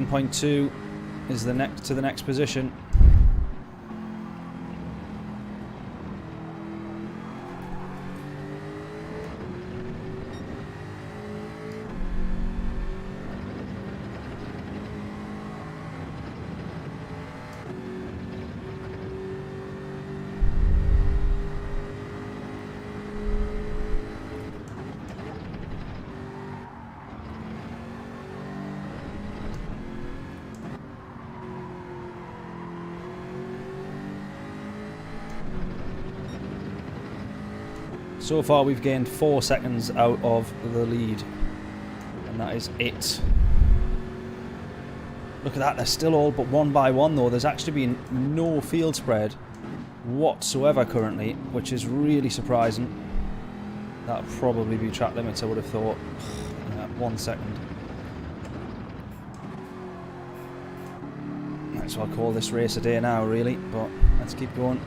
.2 is the next position. So far we've gained 4 seconds out of the lead, and that is it. Look at that, they're still all but one by one though. There's actually been no field spread whatsoever currently, which is really surprising. That'll probably be track limits, I would have thought. Yeah, 1 second. Might as well call this race a day now really, but let's keep going.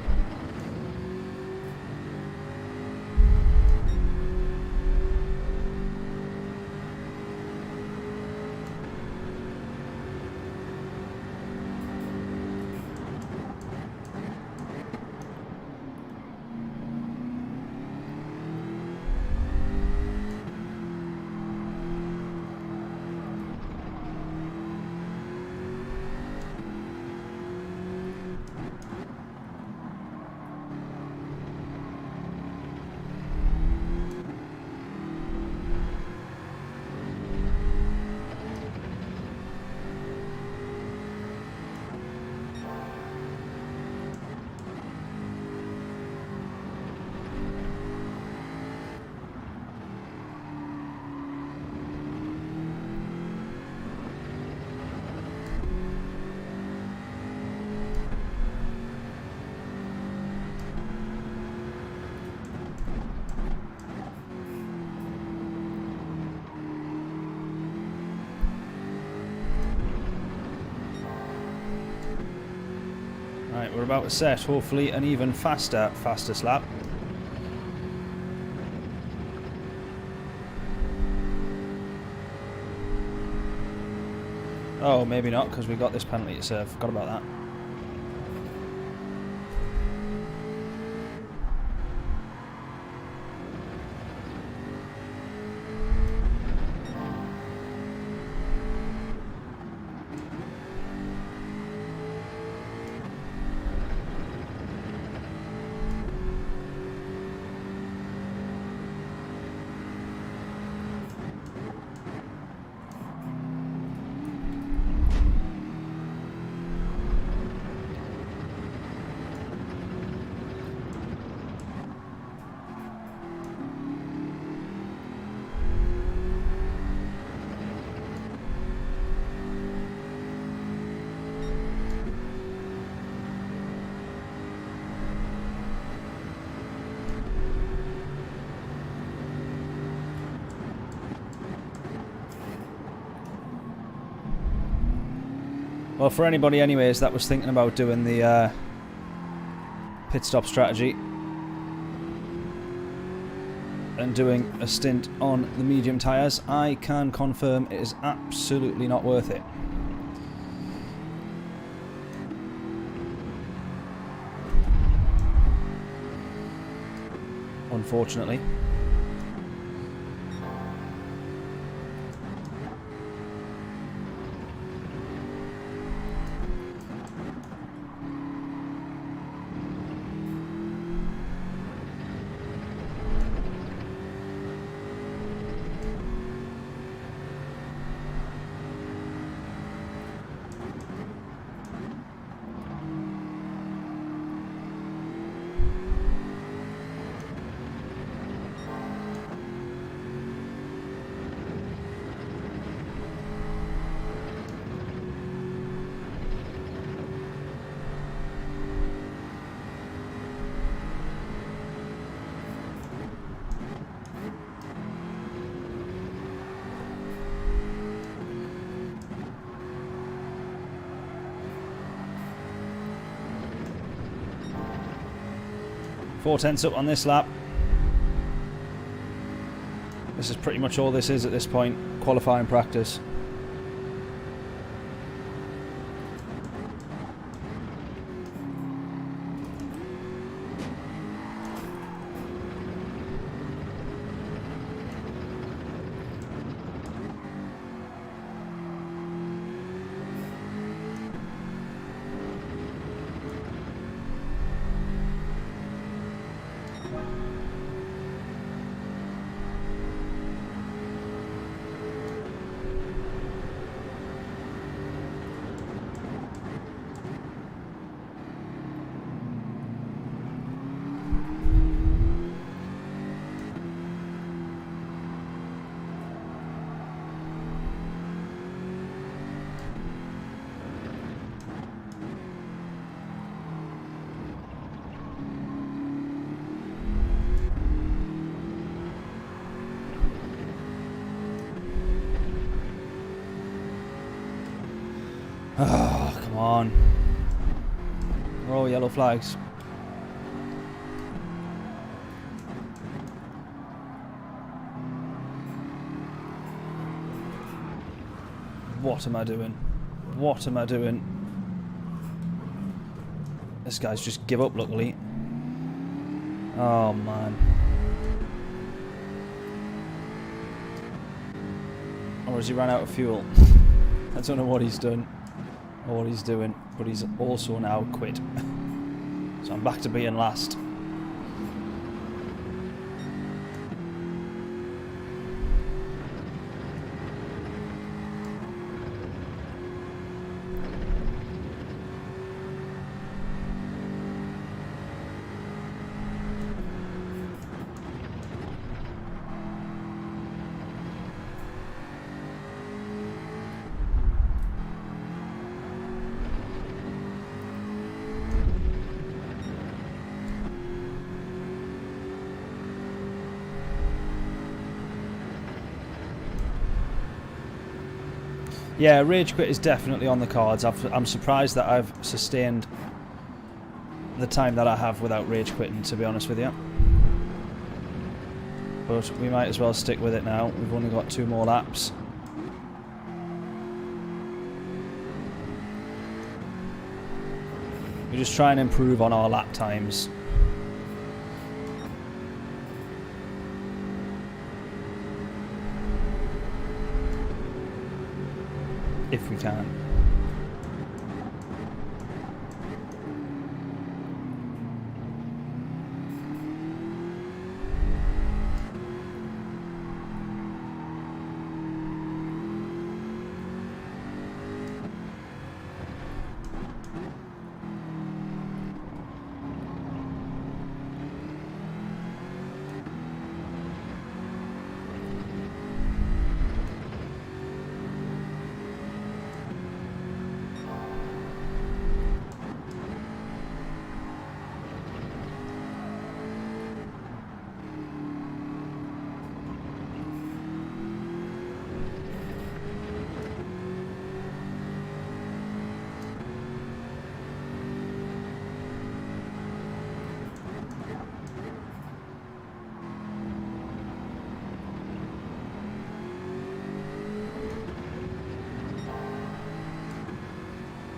Right, we're about to set, hopefully, an even faster slap. Oh, maybe not, because we got this penalty to serve. Forgot about that. Well, for anybody anyways that was thinking about doing the pit stop strategy and doing a stint on the medium tyres, I can confirm it is absolutely not worth it. Unfortunately. Four tenths up on this lap. This is pretty much all this is at this point. Qualifying practice. Oh, come on. We're all yellow flags. What am I doing? What am I doing? This guy's just give up, luckily. Oh, man. Or has he ran out of fuel? I don't know what he's done. Or what he's doing, but he's also now quit. So I'm back to being last. Yeah, rage quit is definitely on the cards. I'm surprised that I've sustained the time that I have without rage quitting, to be honest with you. But we might as well stick with it now. We've only got 2 more laps. We just try and improve on our lap times. If we can.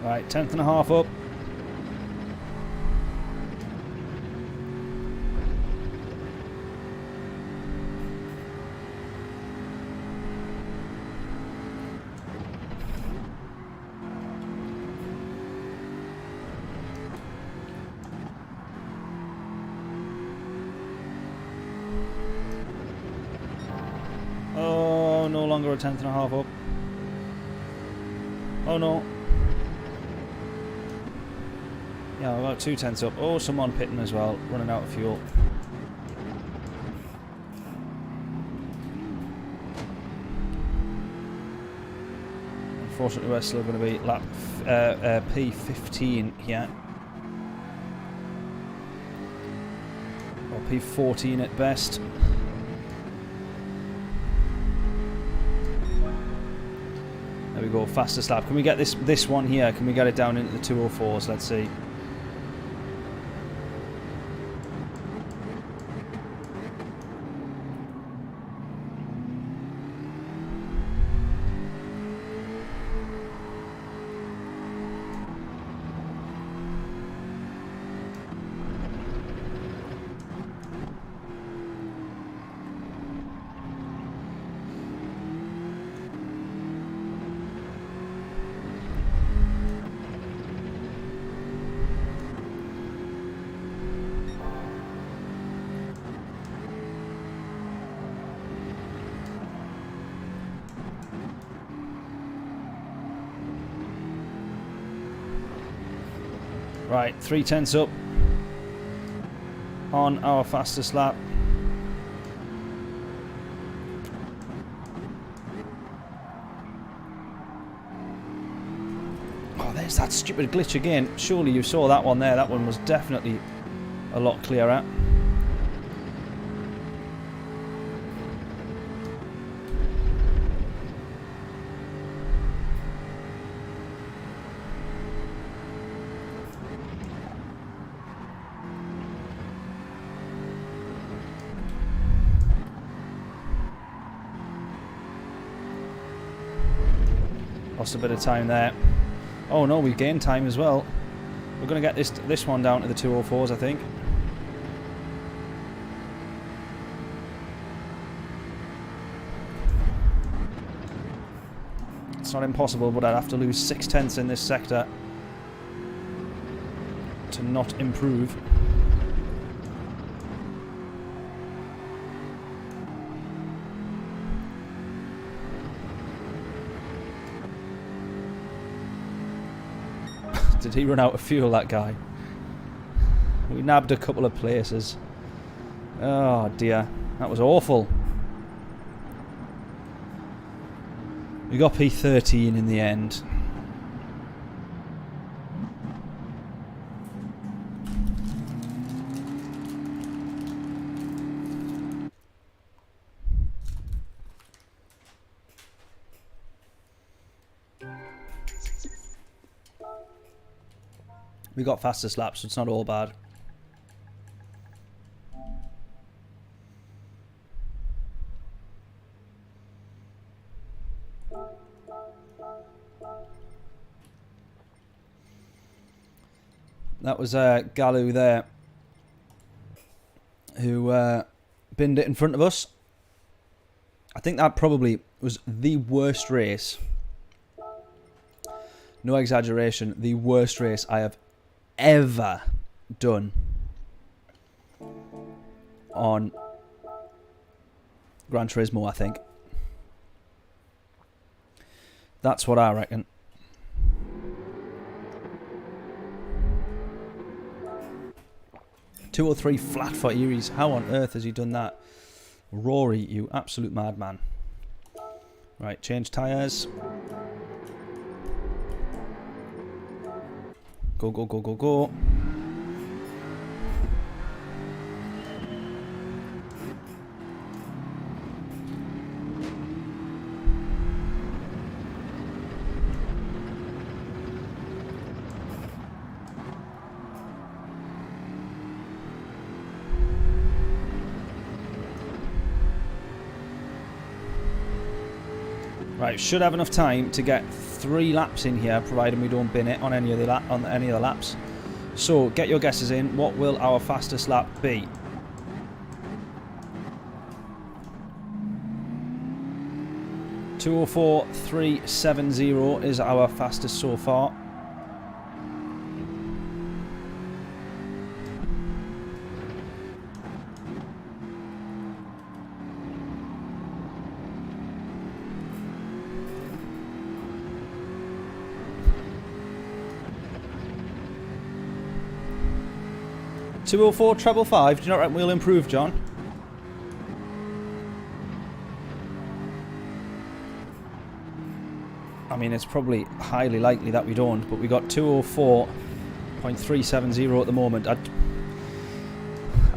Right, 10th and a half up. Oh, no longer a 10th and a half up. Oh no. Yeah, about 2 tenths up. Oh, someone pitting as well, running out of fuel. Unfortunately, we're still going to be lap P15 here. Or P14 at best. There we go, fastest lap. Can we get this one here? Can we get it down into the 204s? Let's see. Right, 3 tenths up on our fastest lap. Oh, there's that stupid glitch again. Surely you saw that one there. That one was definitely a lot clearer. Lost a bit of time there. Oh no, we gained time as well. We're going to get this one down to the 204s, I think. It's not impossible, but I'd have to lose 6 tenths in this sector to not improve. Did he run out of fuel, that guy? We nabbed a couple of places. Oh dear, that was awful. We got P13 in the end. We got fastest laps, so it's not all bad. That was Galu there, who binned it in front of us. I think that probably was the worst race. No exaggeration, the worst race I have ever done on Gran Turismo, I think. That's what I reckon. .203 flat for Eries. How on earth has he done that? Rory, you absolute madman. Right, change tyres. Go, go, go, go, go. Right, should have enough time to get 3 laps in here, providing we don't bin it on any of the laps. So, get your guesses in. What will our fastest lap be? .204.370 is our fastest so far. .204 treble 5. Do you not reckon we'll improve, John? I mean, it's probably highly likely that we don't, but we got 204.370 at the moment. I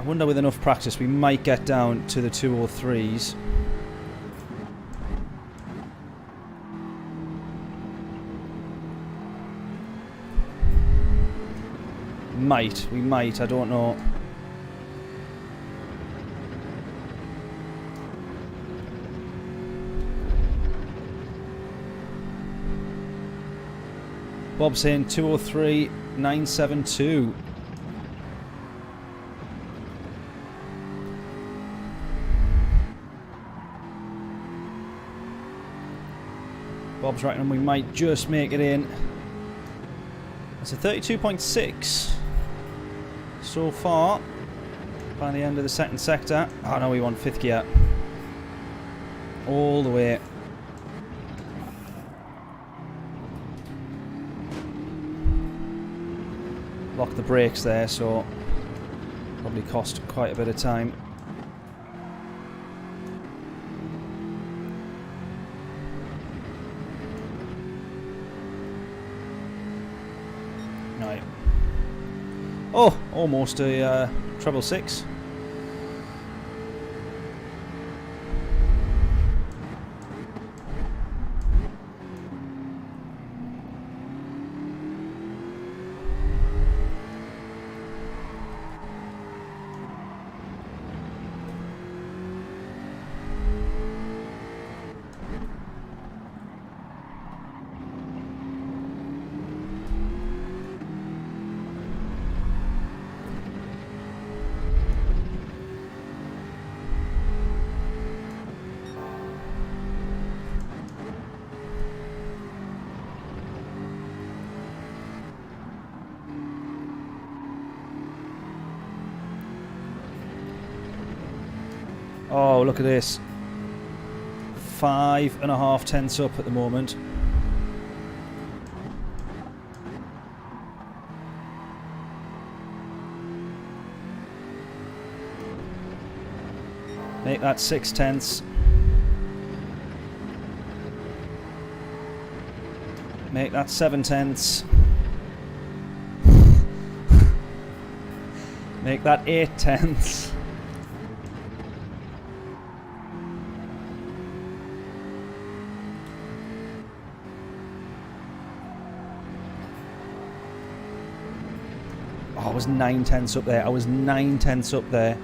wonder with enough practice we might get down to the 203s. We might, I don't know. Bob's saying 203.972. Bob's reckoning we might just make it in. It's a 32.6 so far by the end of the second sector. Oh no, we want 5th gear all the way. Lock the brakes there, so probably cost quite a bit of time. Right. Oh, almost a treble 6. Oh, look at this. 5.5 tenths up at the moment. Make that 6 tenths. Make that 7 tenths. Make that 8 tenths. Oh, I was 9/10 up there. I was 9/10 up there.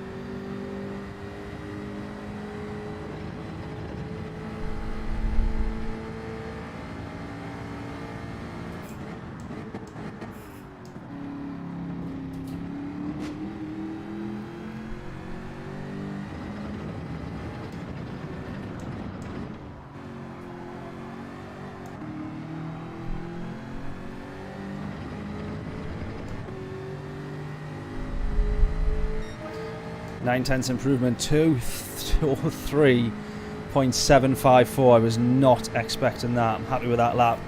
Nine-tenths improvement to 3.754. I was not expecting that. I'm happy with that lap.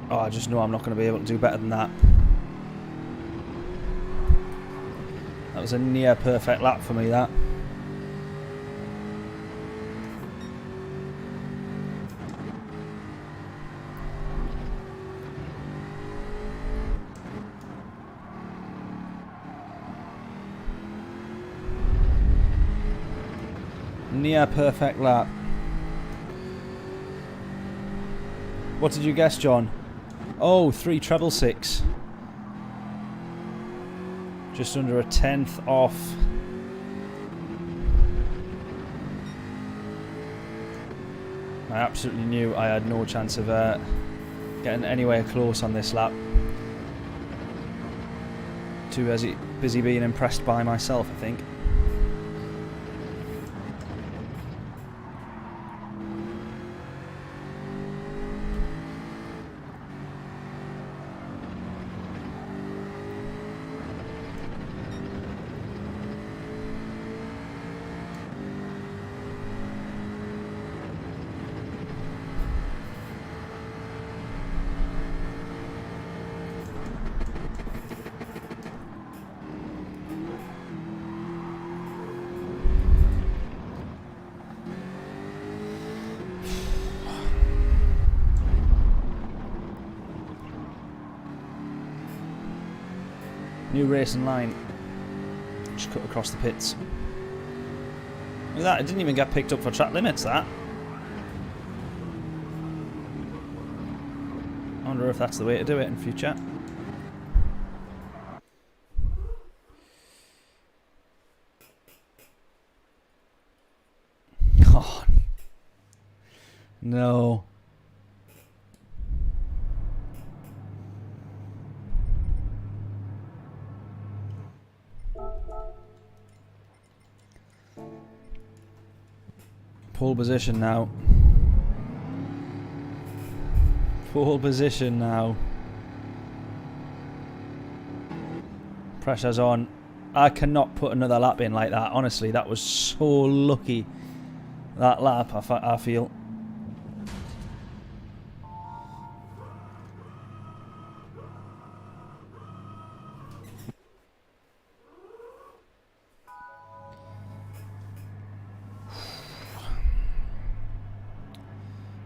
Oh, I just know I'm not going to be able to do better than that. That was a near perfect lap for me, that. Near perfect lap. What did you guess, John? Oh, 3.666. Just under a 10th off. I absolutely knew I had no chance of getting anywhere close on this lap. Too busy being impressed by myself, I think. New racing line. Just cut across the pits. Look at that, it didn't even get picked up for track limits, that. I wonder if that's the way to do it in future. Oh. No. Pole position now. Pole position now. Pressure's on. I cannot put another lap in like that. Honestly, that was so lucky. That lap, I feel.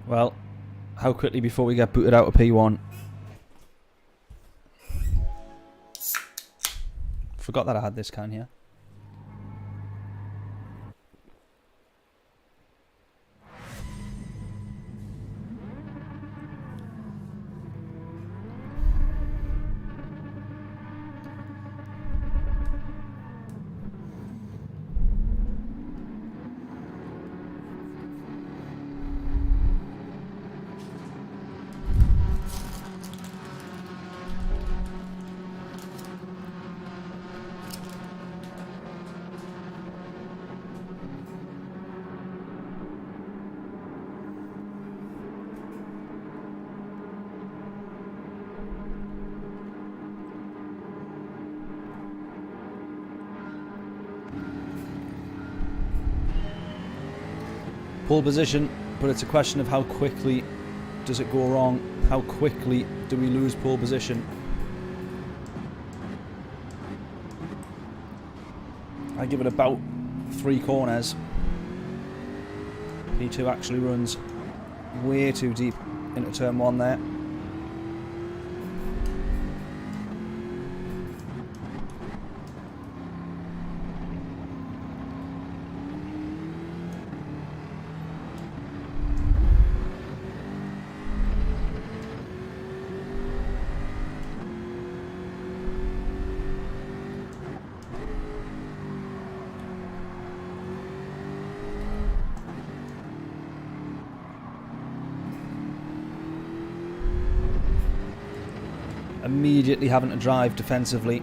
Well, how quickly before we get booted out of P1? Forgot that I had this can here. Pole position, but it's a question of how quickly does it go wrong? How quickly do we lose pole position? I give it about 3 corners. P2 actually runs way too deep into turn 1 there. immediately having to drive defensively.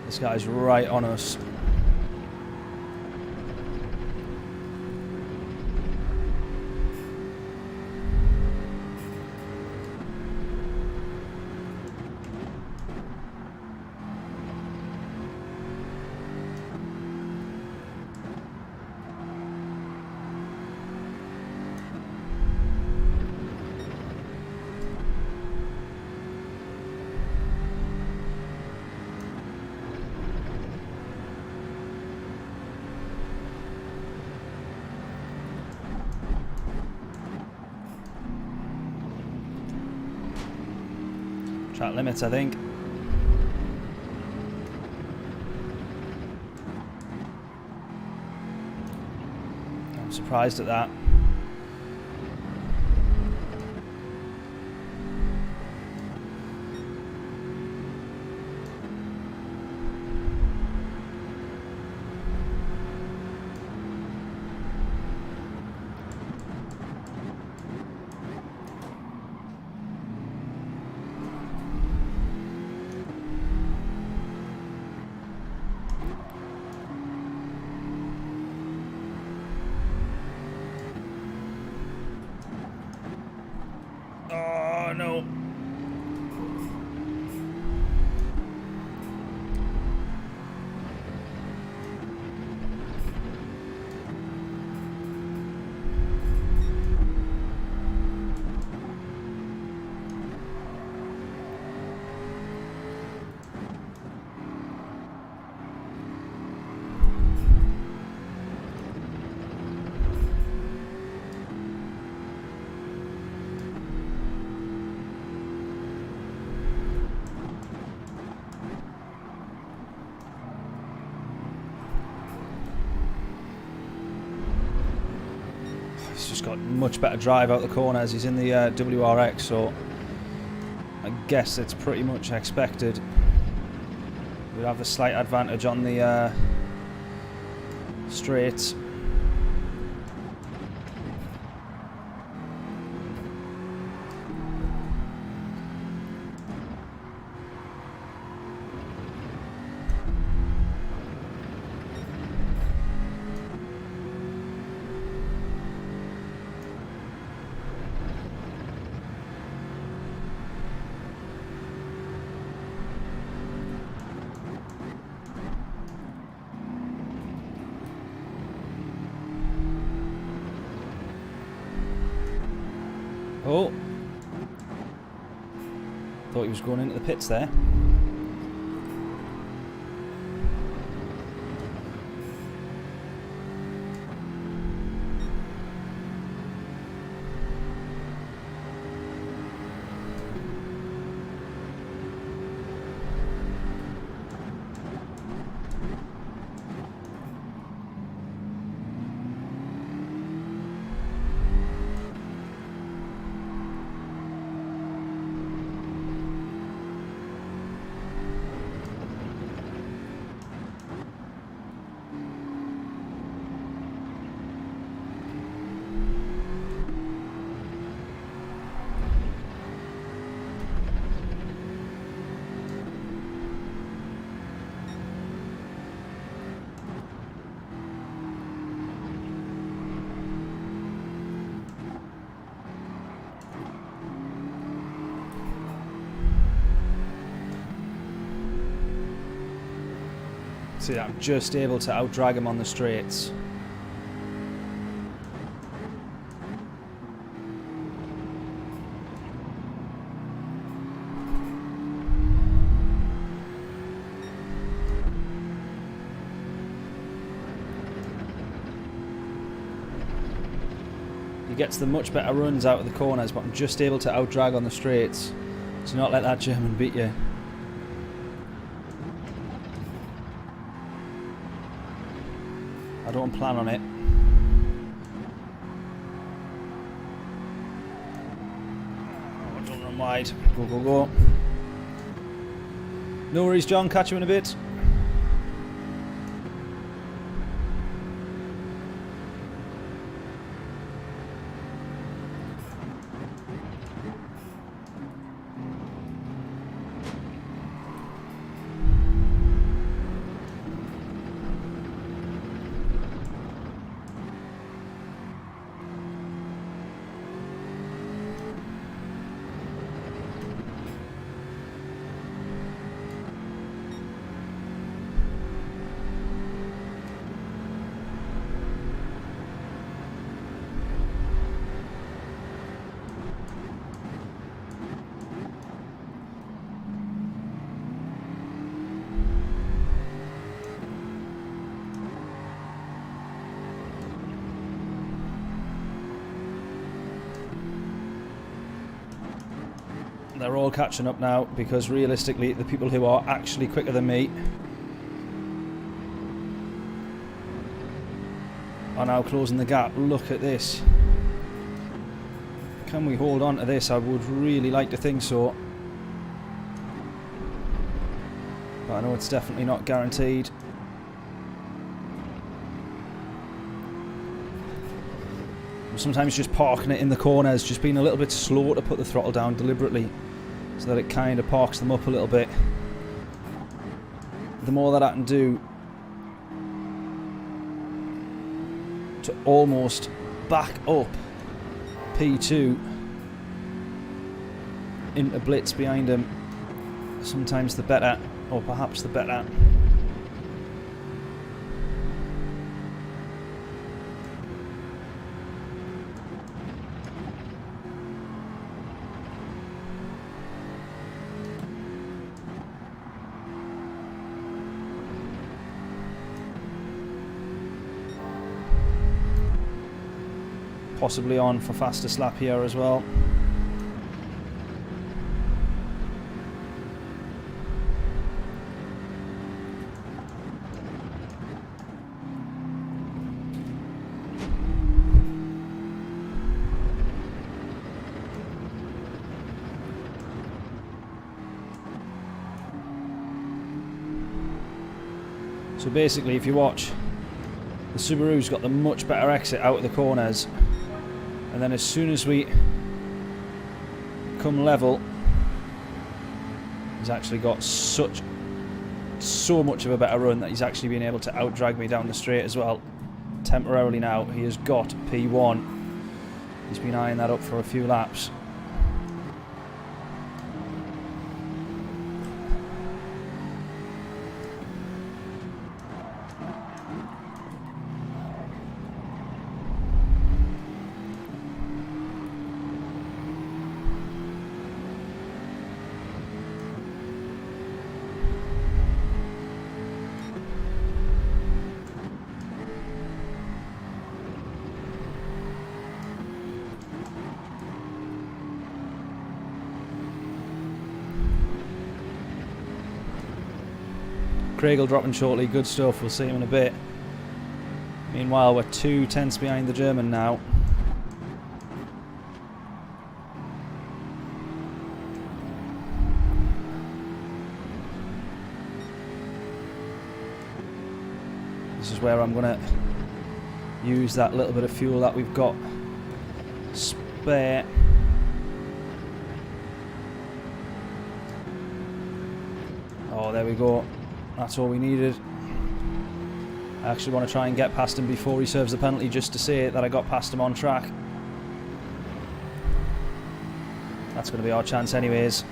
This guy's right on us. Track limits, I think. I'm surprised at that. Oh no. He's just got much better drive out the corners. He's in the WRX, so I guess it's pretty much expected. We'd have the slight advantage on the straights. Oh, thought he was going into the pits there. See, I'm just able to outdrag him on the straights. He gets the much better runs out of the corners, but I'm just able to outdrag on the straights. So not let that German beat you. I don't plan on it. Oh, don't run wide. Go, go, go. No worries, John. Catch you in a bit. They're all catching up now because realistically the people who are actually quicker than me are now closing the gap. Look at this. Can we hold on to this? I would really like to think so. But I know it's definitely not guaranteed. Sometimes just parking it in the corners, just being a little bit slow to put the throttle down deliberately so that it kind of parks them up a little bit. The more that I can do to almost back up P2 into blitz behind him, sometimes the better, or perhaps the better. Possibly on for fastest lap here as well. So basically, if you watch, the Subaru's got the much better exit out of the corners. And then as soon as we come level, he's actually got so much of a better run that he's actually been able to out-drag me down the straight as well. Temporarily now, he has got P1. He's been eyeing that up for a few laps. Craig will drop in shortly, good stuff, we'll see him in a bit. Meanwhile, we're 2 tenths behind the German now. This is where I'm going to use that little bit of fuel that we've got spare. Oh, there we go. That's all we needed. I actually want to try and get past him before he serves the penalty, just to say that I got past him on track. That's going to be our chance anyways.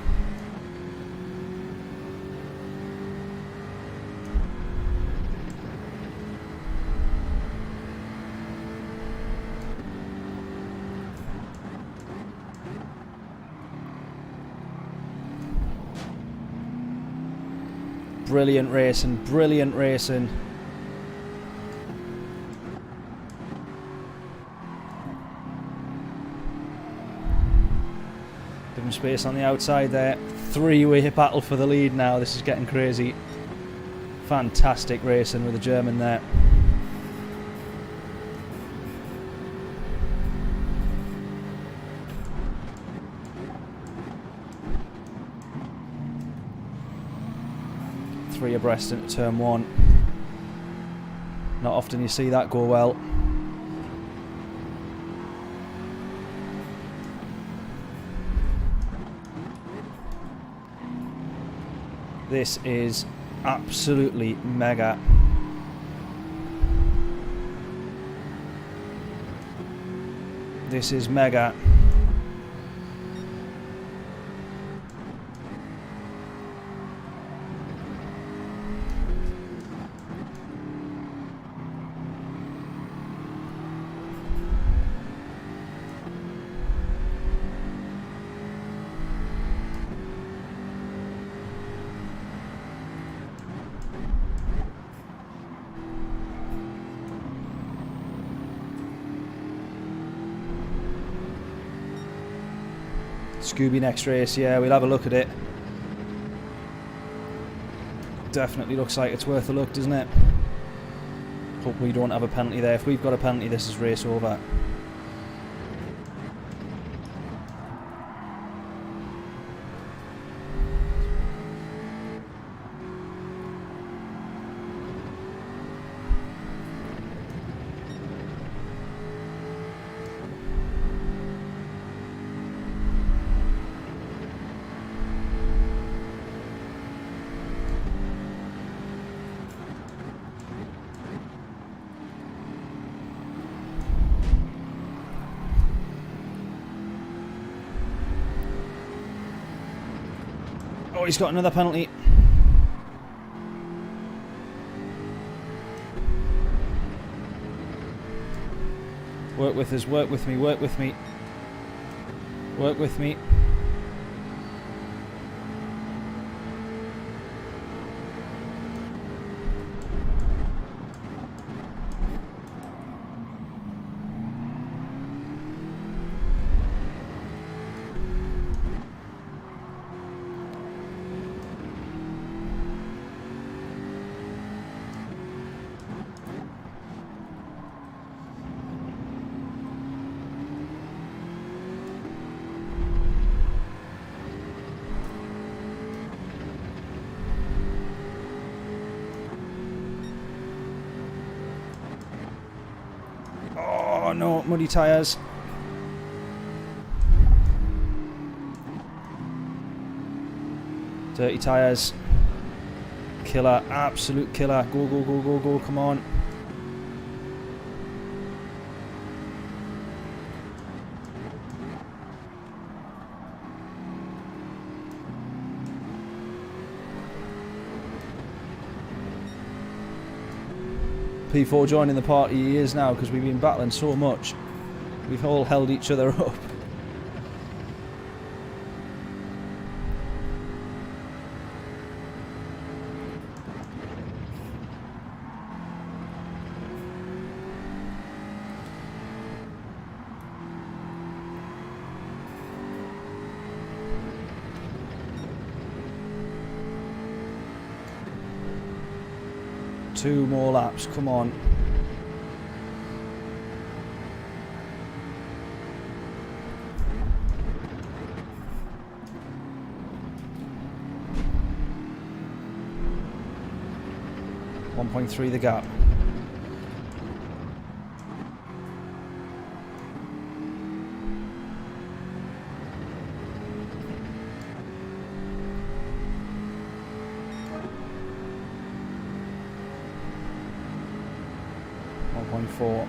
Brilliant racing, brilliant racing. Give him space on the outside there. Three-way battle for the lead now. This is getting crazy. Fantastic racing with the German there. 3 abreast into turn 1. Not often you see that go well. This is absolutely mega. This is mega. Scooby next race, yeah, we'll have a look at it. Definitely looks like it's worth a look, doesn't it? Hope we don't have a penalty there. If we've got a penalty, this is race over. Oh, he's got another penalty. Work with us, work with me, work with me. Work with me. Oh no, muddy tyres. Dirty tyres. Killer, absolute killer. Go, go, go, go, go, come on. P4 joining the party he is now because we've been battling so much. We've all held each other up. Two more laps, come on. .3 the gap. .4.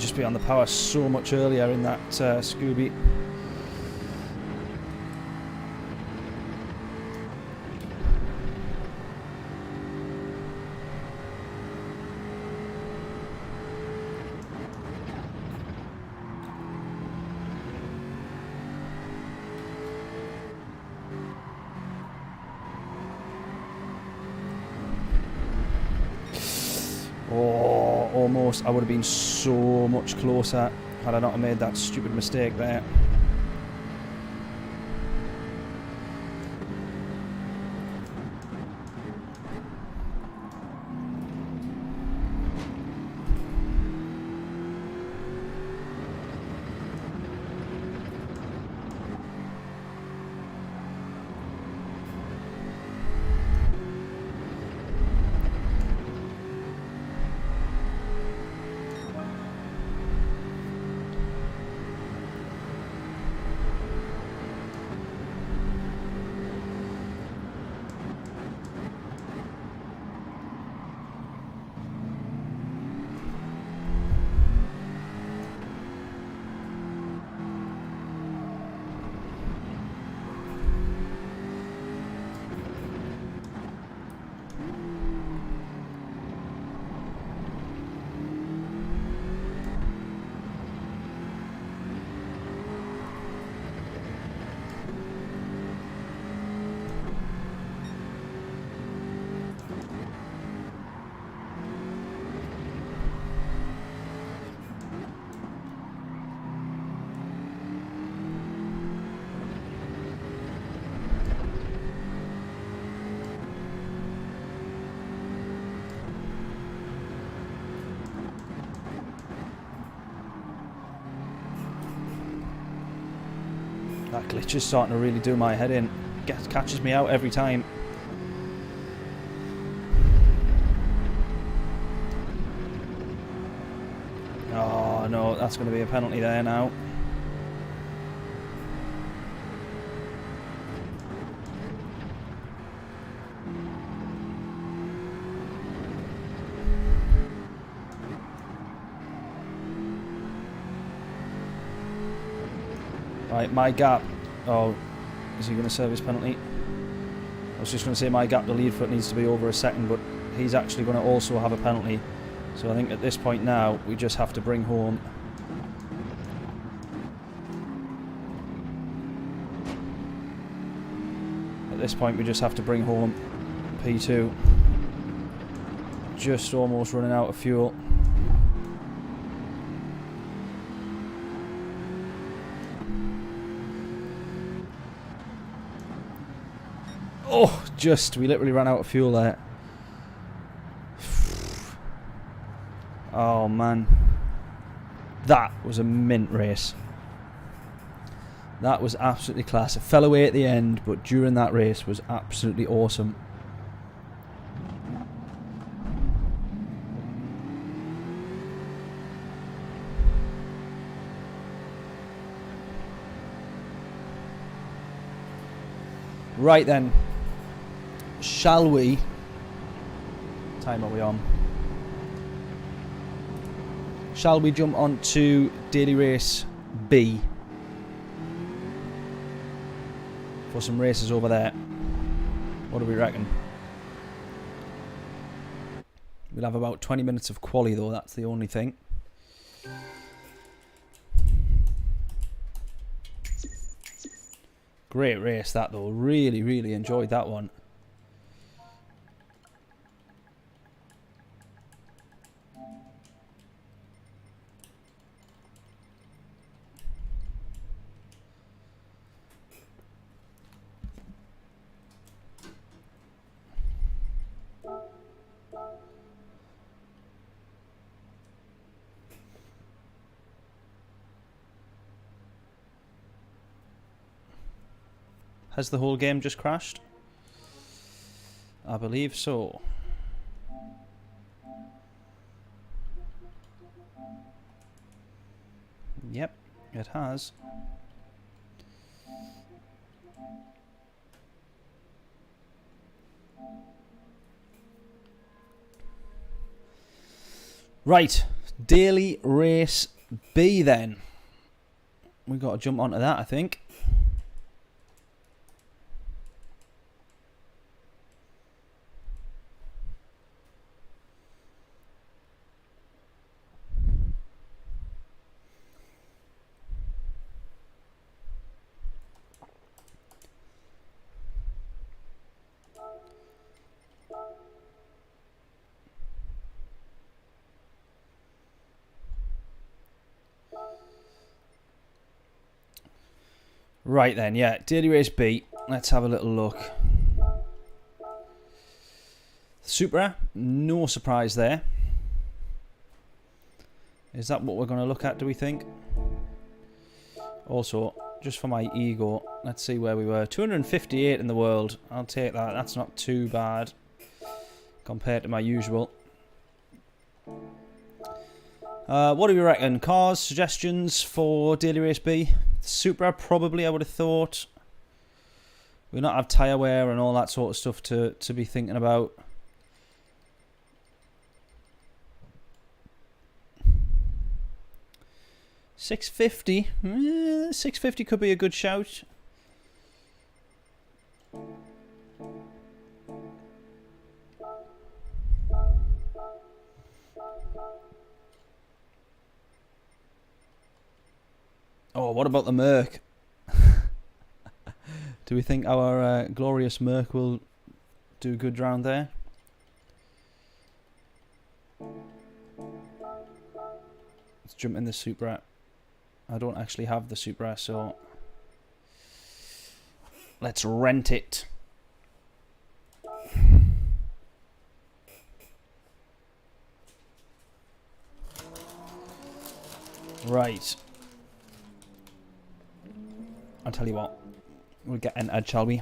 just be on the power so much earlier in that Scooby. Oh, almost. I would have been so much closer had I not made that stupid mistake there. That glitch is starting to really do my head in. Catches me out every time. Oh no, that's going to be a penalty there now. Right, my gap. Oh, is he going to serve his penalty? I was just going to say my gap to lead foot needs to be over a second, but he's actually going to also have a penalty. So I think at this point now, we just have to bring home. At this point, we just have to bring home P2. Just almost running out of fuel. Oh, we literally ran out of fuel there. Oh man, that was a mint race. That was absolutely class. It fell away at the end, but during that race was absolutely awesome. Right then, shall we? What time are we on? Shall we jump on to Daily Race B for some races over there? What do we reckon? We'll have about 20 minutes of quali though, that's the only thing. Great race that though, really, really enjoyed that one. Has the whole game just crashed? I believe so. Yep, it has. Right, Daily Race B then. We've got to jump onto that, I think. Right then, yeah, Daily Race B. Let's have a little look. Supra, no surprise there. Is that what we're going to look at, do we think? Also, just for my ego, let's see where we were. 258 in the world. I'll take that. That's not too bad compared to my usual. What do we reckon? Cars, suggestions for Daily Race B? Supra, probably, I would have thought. We not have tyre wear and all that sort of stuff to be thinking about. $650. 650 could be a good shout. Oh, what about the Merc? Do we think our glorious Merc will do good round there? Let's jump in the Supra. I don't actually have the Supra, so let's rent it. Right. I'll tell you what. We'll get entered, shall we?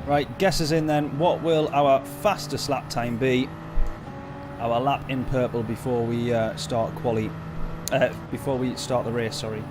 Right, guesses in then. What will our fastest lap time be? Our lap in purple before we start quali. Before we start the race, sorry.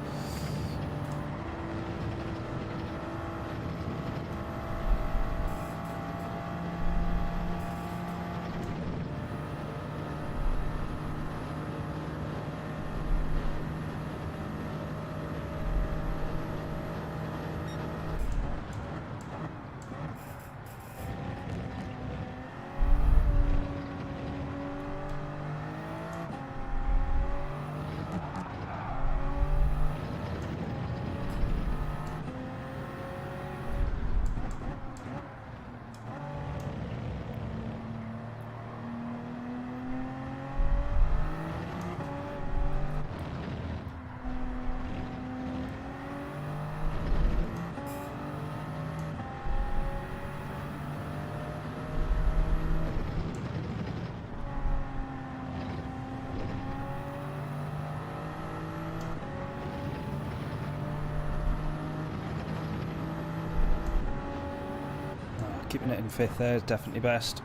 Keeping it in fifth there is definitely best.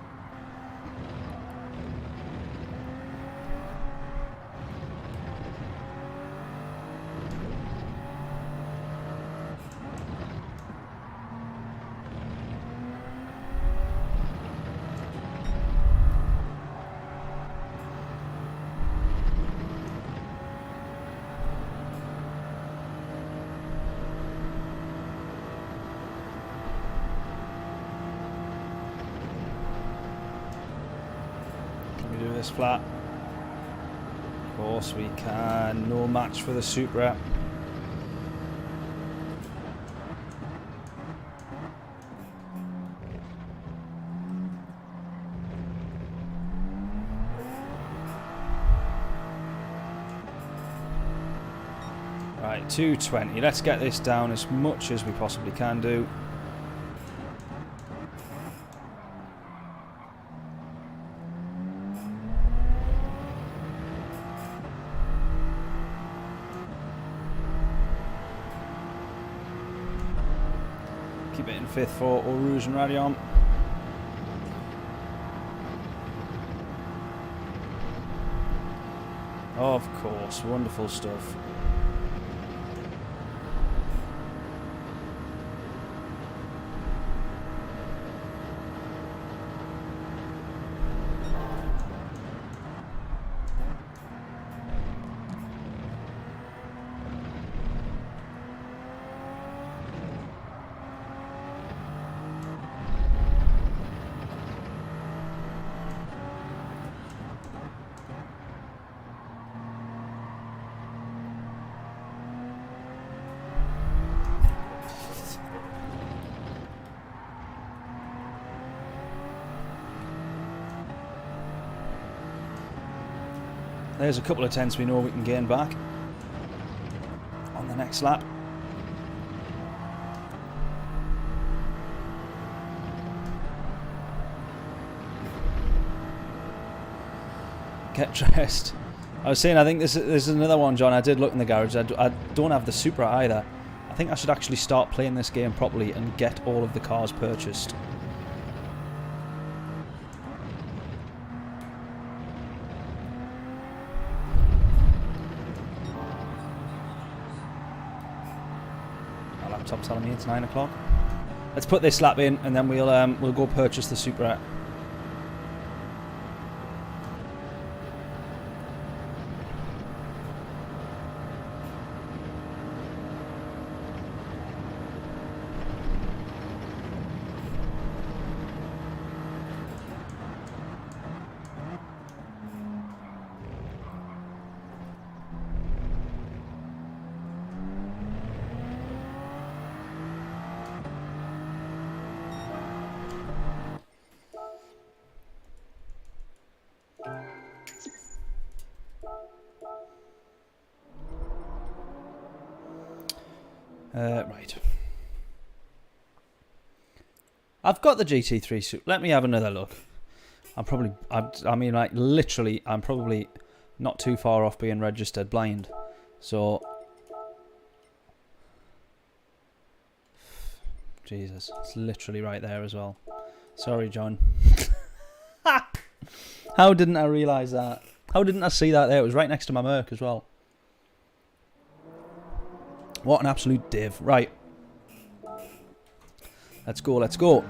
Flat. Of course we can. No match for the Supra. Right, 220. Let's get this down as much as we possibly can do. Keep it in 5th for Eau Rouge and Radion. Of course, wonderful stuff. There's a couple of tenths we know we can gain back on the next lap. Get dressed. I was saying, I think this is another one, John. I did look in the garage. I don't have the Supra either. I think I should actually start playing this game properly and get all of the cars purchased. Laptop telling me it's 9 o'clock. Let's put this lap in and then we'll go purchase the Supra. Right. I've got the GT3 suit. Let me have another look. I mean, like, literally, I'm probably not too far off being registered blind. So, Jesus, it's literally right there as well. Sorry, John. How didn't I realise that? How didn't I see that there? It was right next to my Merc as well. What an absolute div. Right. Let's go, let's go.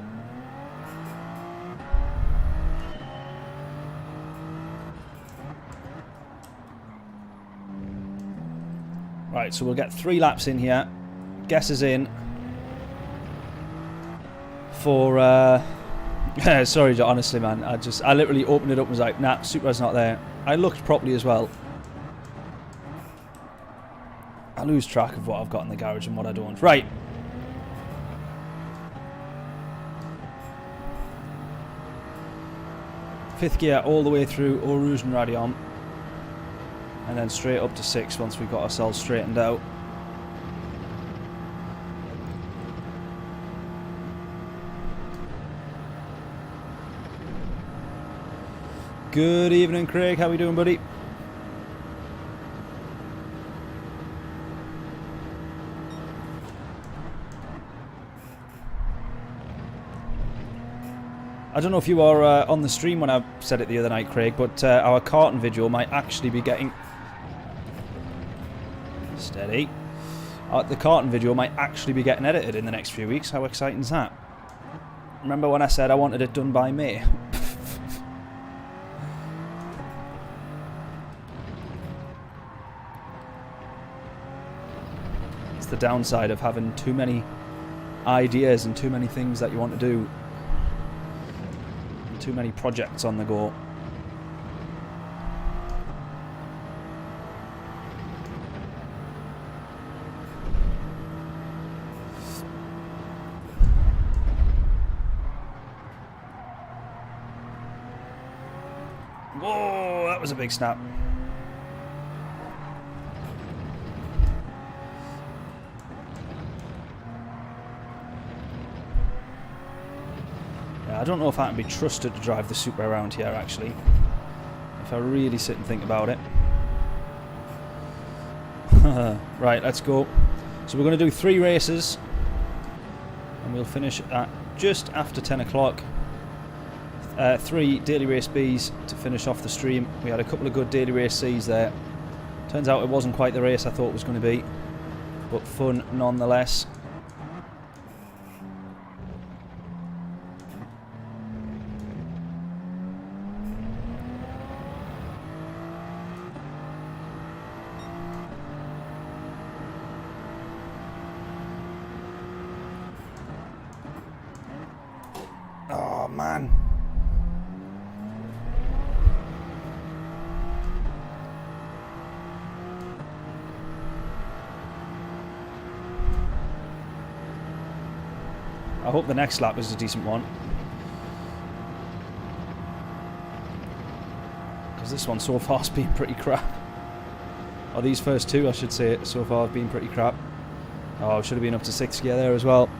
Right, so we'll get 3 laps in here. Guesses in. For, sorry, honestly, man. I literally opened it up and was like, nah, Supra's not there. I looked properly as well. I lose track of what I've got in the garage and what I don't. Right. Fifth gear all the way through Eau Rouge and Radion. And then straight up to 6 once we've got ourselves straightened out. Good evening, Craig. How we doing, buddy? I don't know if you were on the stream when I said it the other night, Craig, but our carton video might actually be getting... Steady. The carton video might actually be getting edited in the next few weeks. How exciting is that? Remember when I said I wanted it done by May? It's the downside of having too many ideas and too many things that you want to do. Too many projects on the go. that was a big snap. Yeah, I don't know if I can be trusted to drive the Super around here, actually. If I really sit and think about it. Right, let's go. So we're going to do 3 races. And we'll finish at just after 10 o'clock. 3 daily race Bs to finish off the stream. We had a couple of good daily race Cs there. Turns out it wasn't quite the race I thought it was going to be. But fun nonetheless. Oh, man. I hope the next lap is a decent one. Because this one so far has been pretty crap. Or these first 2, I should say, so far have been pretty crap. Oh, should have been up to 6th gear there as well.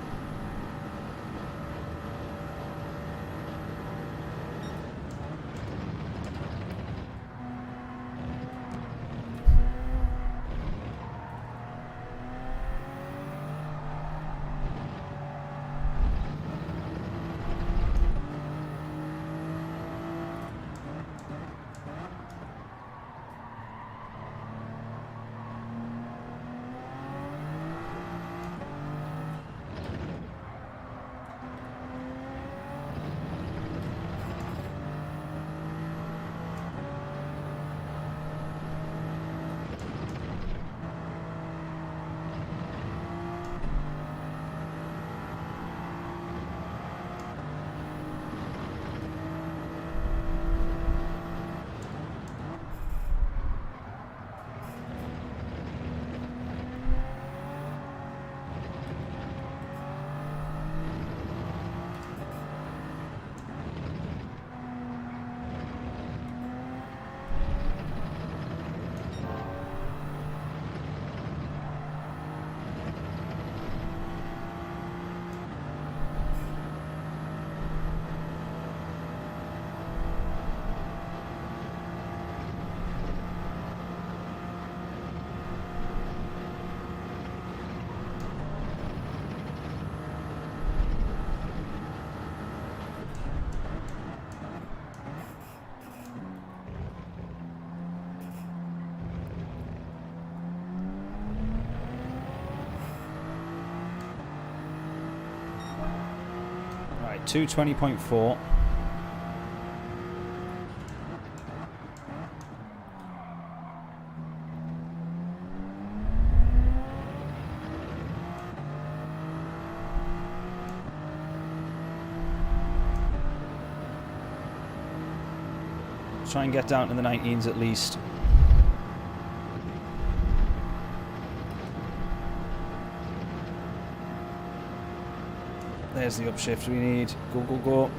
Right, 220.4. Try and get down to the 19s at least. There's the upshift we need. Go, go, go.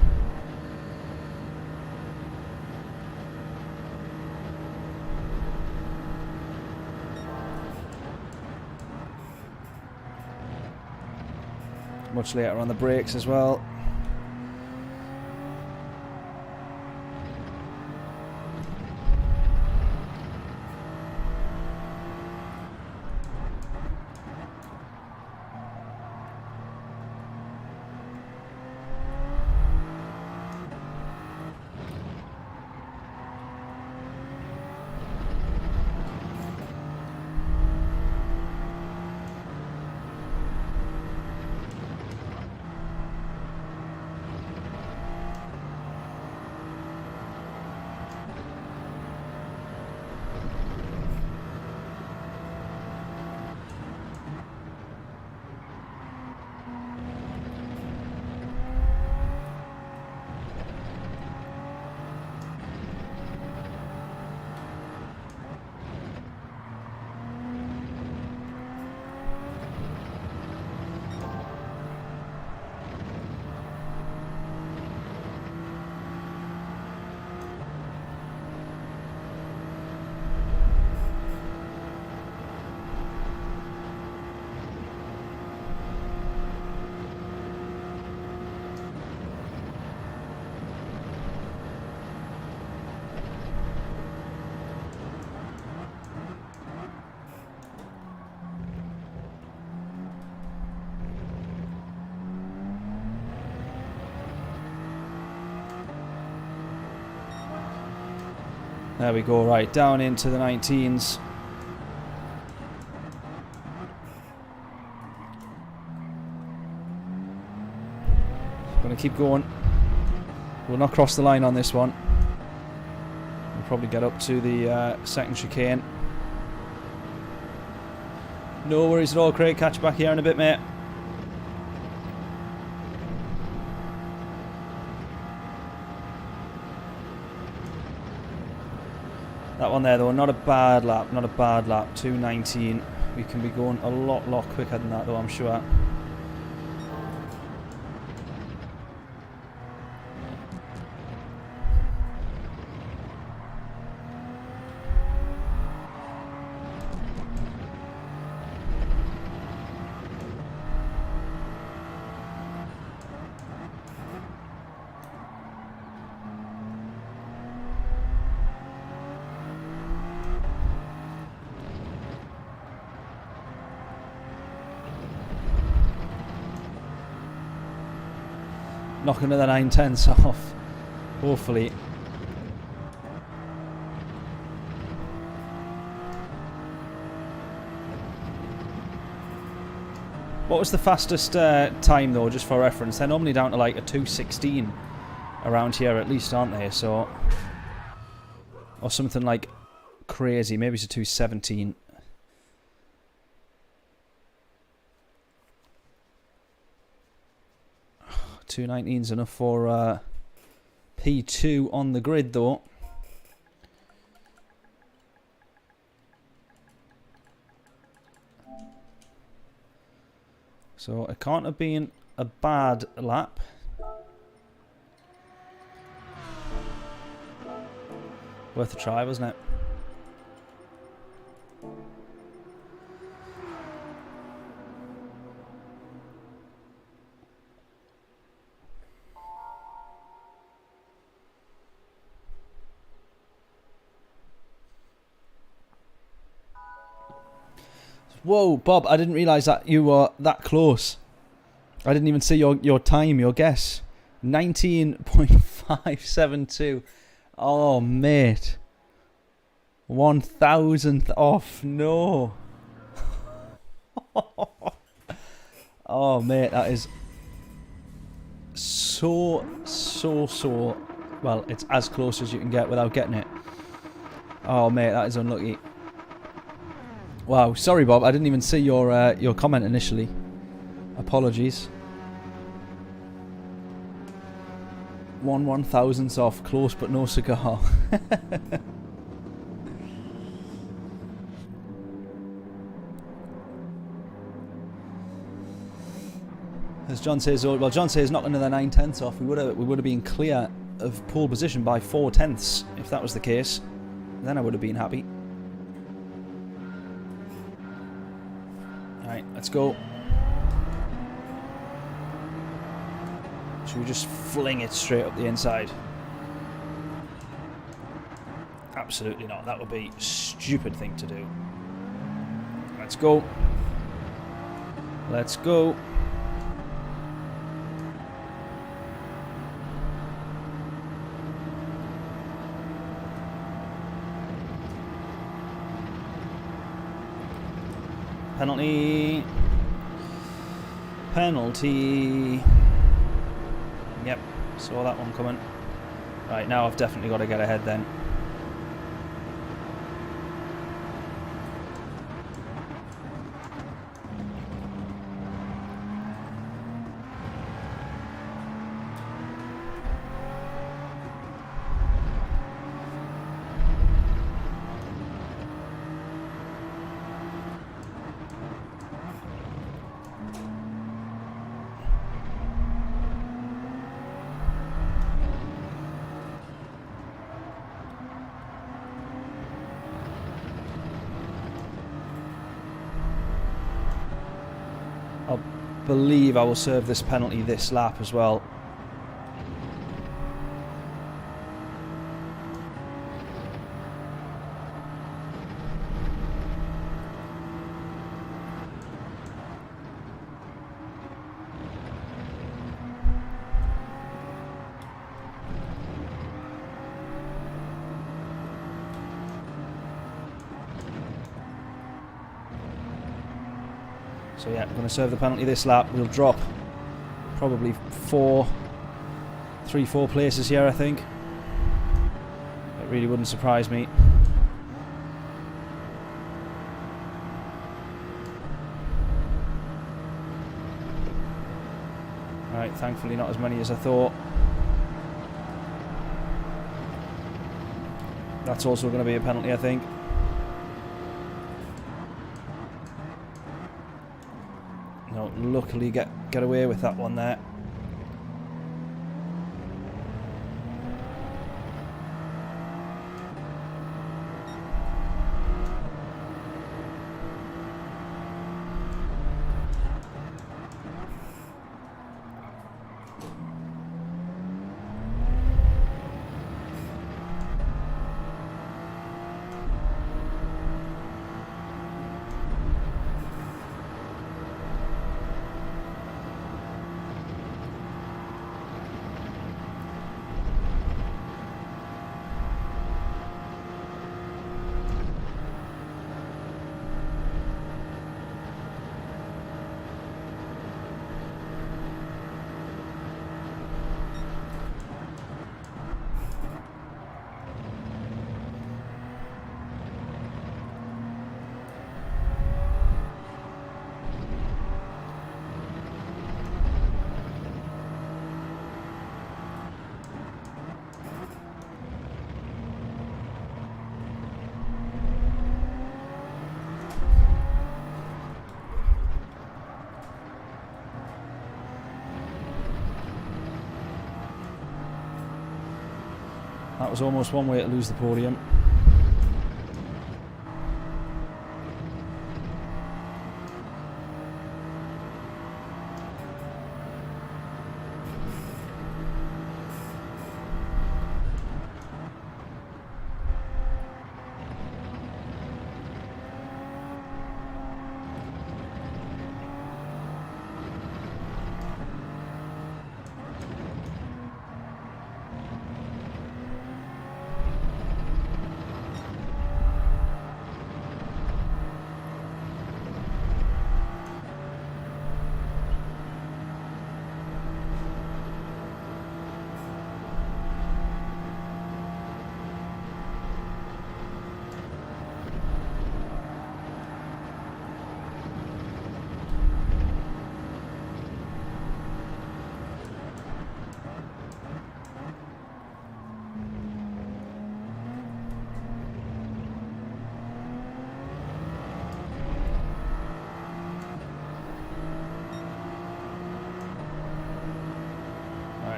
Much later on the brakes as well. There we go, right, down into the 19s. Gonna keep going. We'll not cross the line on this one. We'll probably get up to the second chicane. No worries at all, Craig. Catch you back here in a bit, mate. That one there, though, not a bad lap. Not a bad lap. 2:19. We can be going a lot quicker than that, though, I'm sure. Knock another 9/10 off, hopefully. What was the fastest time, though, just for reference? They're normally down to like a 2:16 around here, at least, aren't they? So, or something like crazy. Maybe it's a 2:17. 2:19's enough for P2 on the grid, though. So it can't have been a bad lap. Worth a try, wasn't it? Whoa, Bob, I didn't realise that you were that close. I didn't even see your time, your guess. 19.572. Oh, mate. 1,000th off. No. Oh, mate, that is so... Well, it's as close as you can get without getting it. Oh, mate, that is unlucky. Wow, sorry, Bob. I didn't even see your comment initially. Apologies. 1/1000th off, close but no cigar. As John says, well, John says not another 9/10 off. We would have been clear of pole position by 4/10. If that was the case, then I would have been happy. Right, let's go. Should we just fling it straight up the inside? Absolutely not. That would be a stupid thing to do. Let's go. Let's go. Penalty. Penalty. Yep, saw that one coming. Right, now I've definitely got to get ahead then. I believe I will serve this penalty this lap as well. So yeah, I'm going to serve the penalty this lap. We'll drop probably 3-4 places here, I think. It really wouldn't surprise me. Right, thankfully not as many as I thought. That's also going to be a penalty, I think. No, luckily get away with that one there. That was almost one way to lose the podium.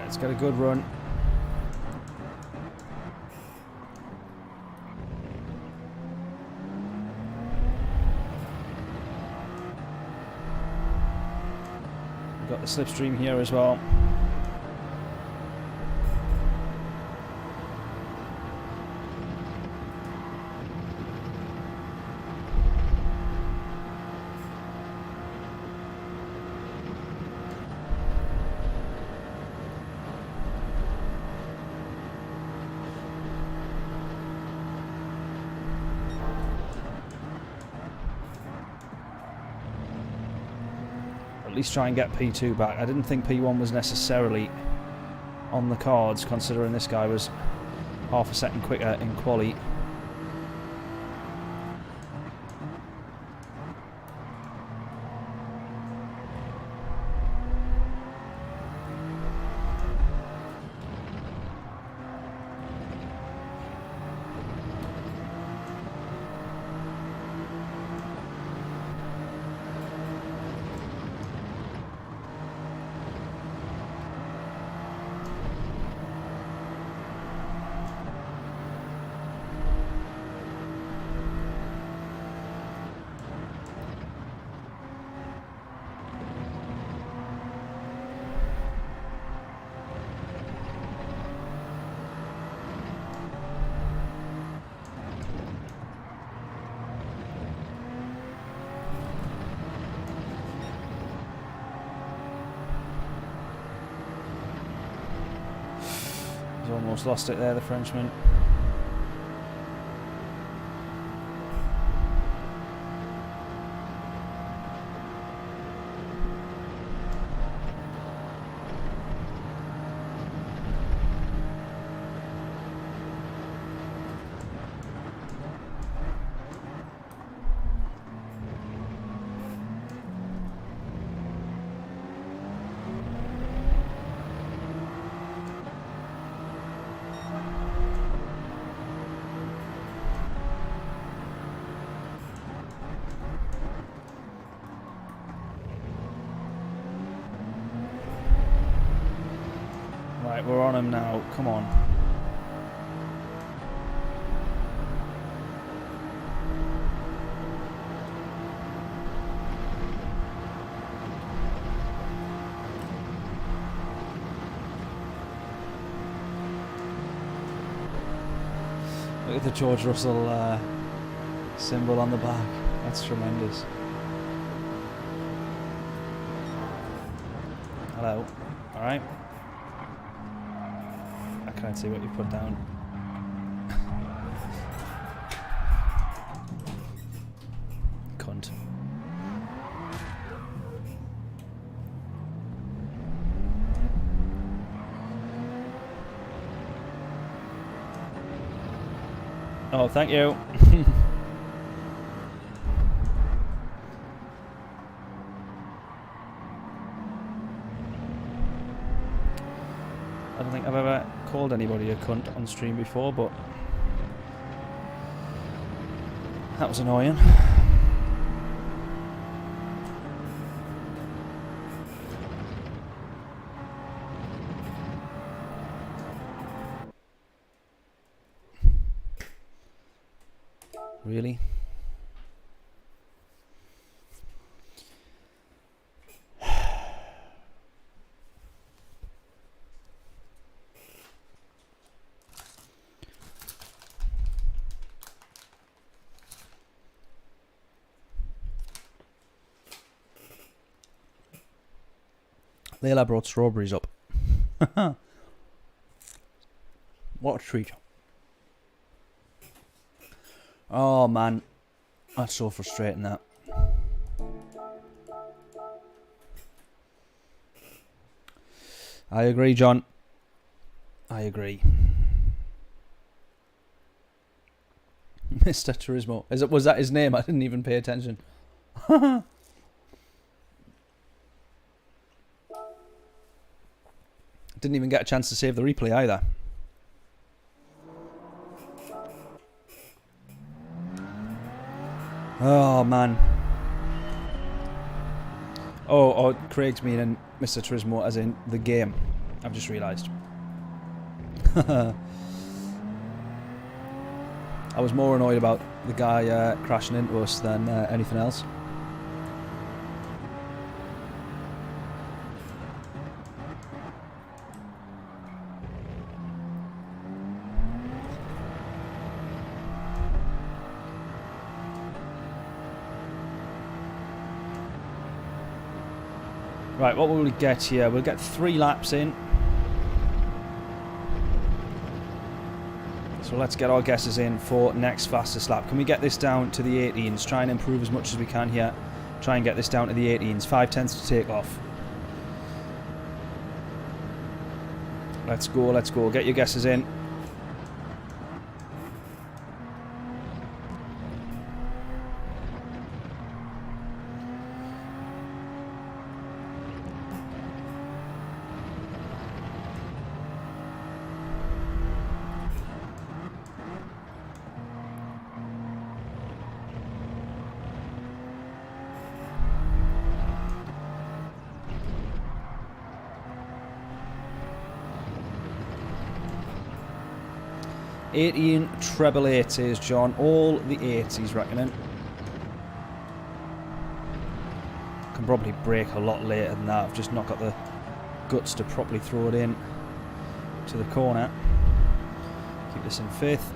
It's got a good run. We've got the slipstream here as well. At least try and get P2 back. I didn't think P1 was necessarily on the cards, considering this guy was half a second quicker in quali. Almost lost it there, the Frenchman. We're on him now. Come on. Look at the George Russell symbol on the back. That's tremendous. Hello. Alright. I can't see what you put down. Cunt. Oh, thank you. I don't think I've ever called anybody a cunt on stream before, but that was annoying. Really? Layla brought strawberries up. What a treat. Oh man, that's so frustrating that. I agree, John. I agree. Mr. Turismo. Was that his name? I didn't even pay attention. Didn't even get a chance to save the replay either. Oh man. Oh, Craig's meaning Mr. Turismo as in the game. I've just realised. I was more annoyed about the guy crashing into us than anything else. Right, what will we get here? We'll get 3 laps in. So let's get our guesses in for next fastest lap. Can we get this down to the 18s? Try and improve as much as we can here. Try and get this down to the 18s. 5/10 to take off. Let's go, let's go. Get your guesses in. Treble 80s, John. All the 80s, reckoning. Can probably brake a lot later than that. I've just not got the guts to properly throw it in to the corner. Keep this in 5th.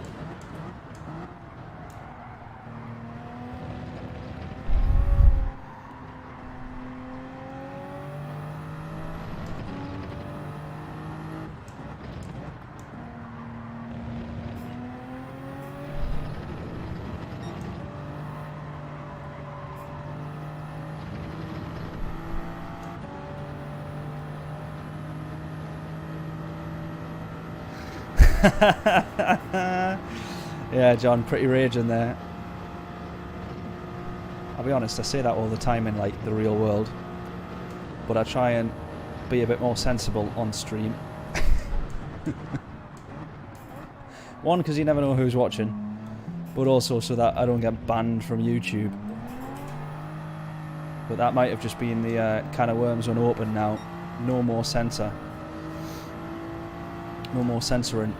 Yeah, John, pretty raging there. I'll be honest, I say that all the time in like the real world, but I try and be a bit more sensible on stream. One, because you never know who's watching, but also so that I don't get banned from YouTube. But that might have just been the can of worms unopened now. No more censor. No more censoring.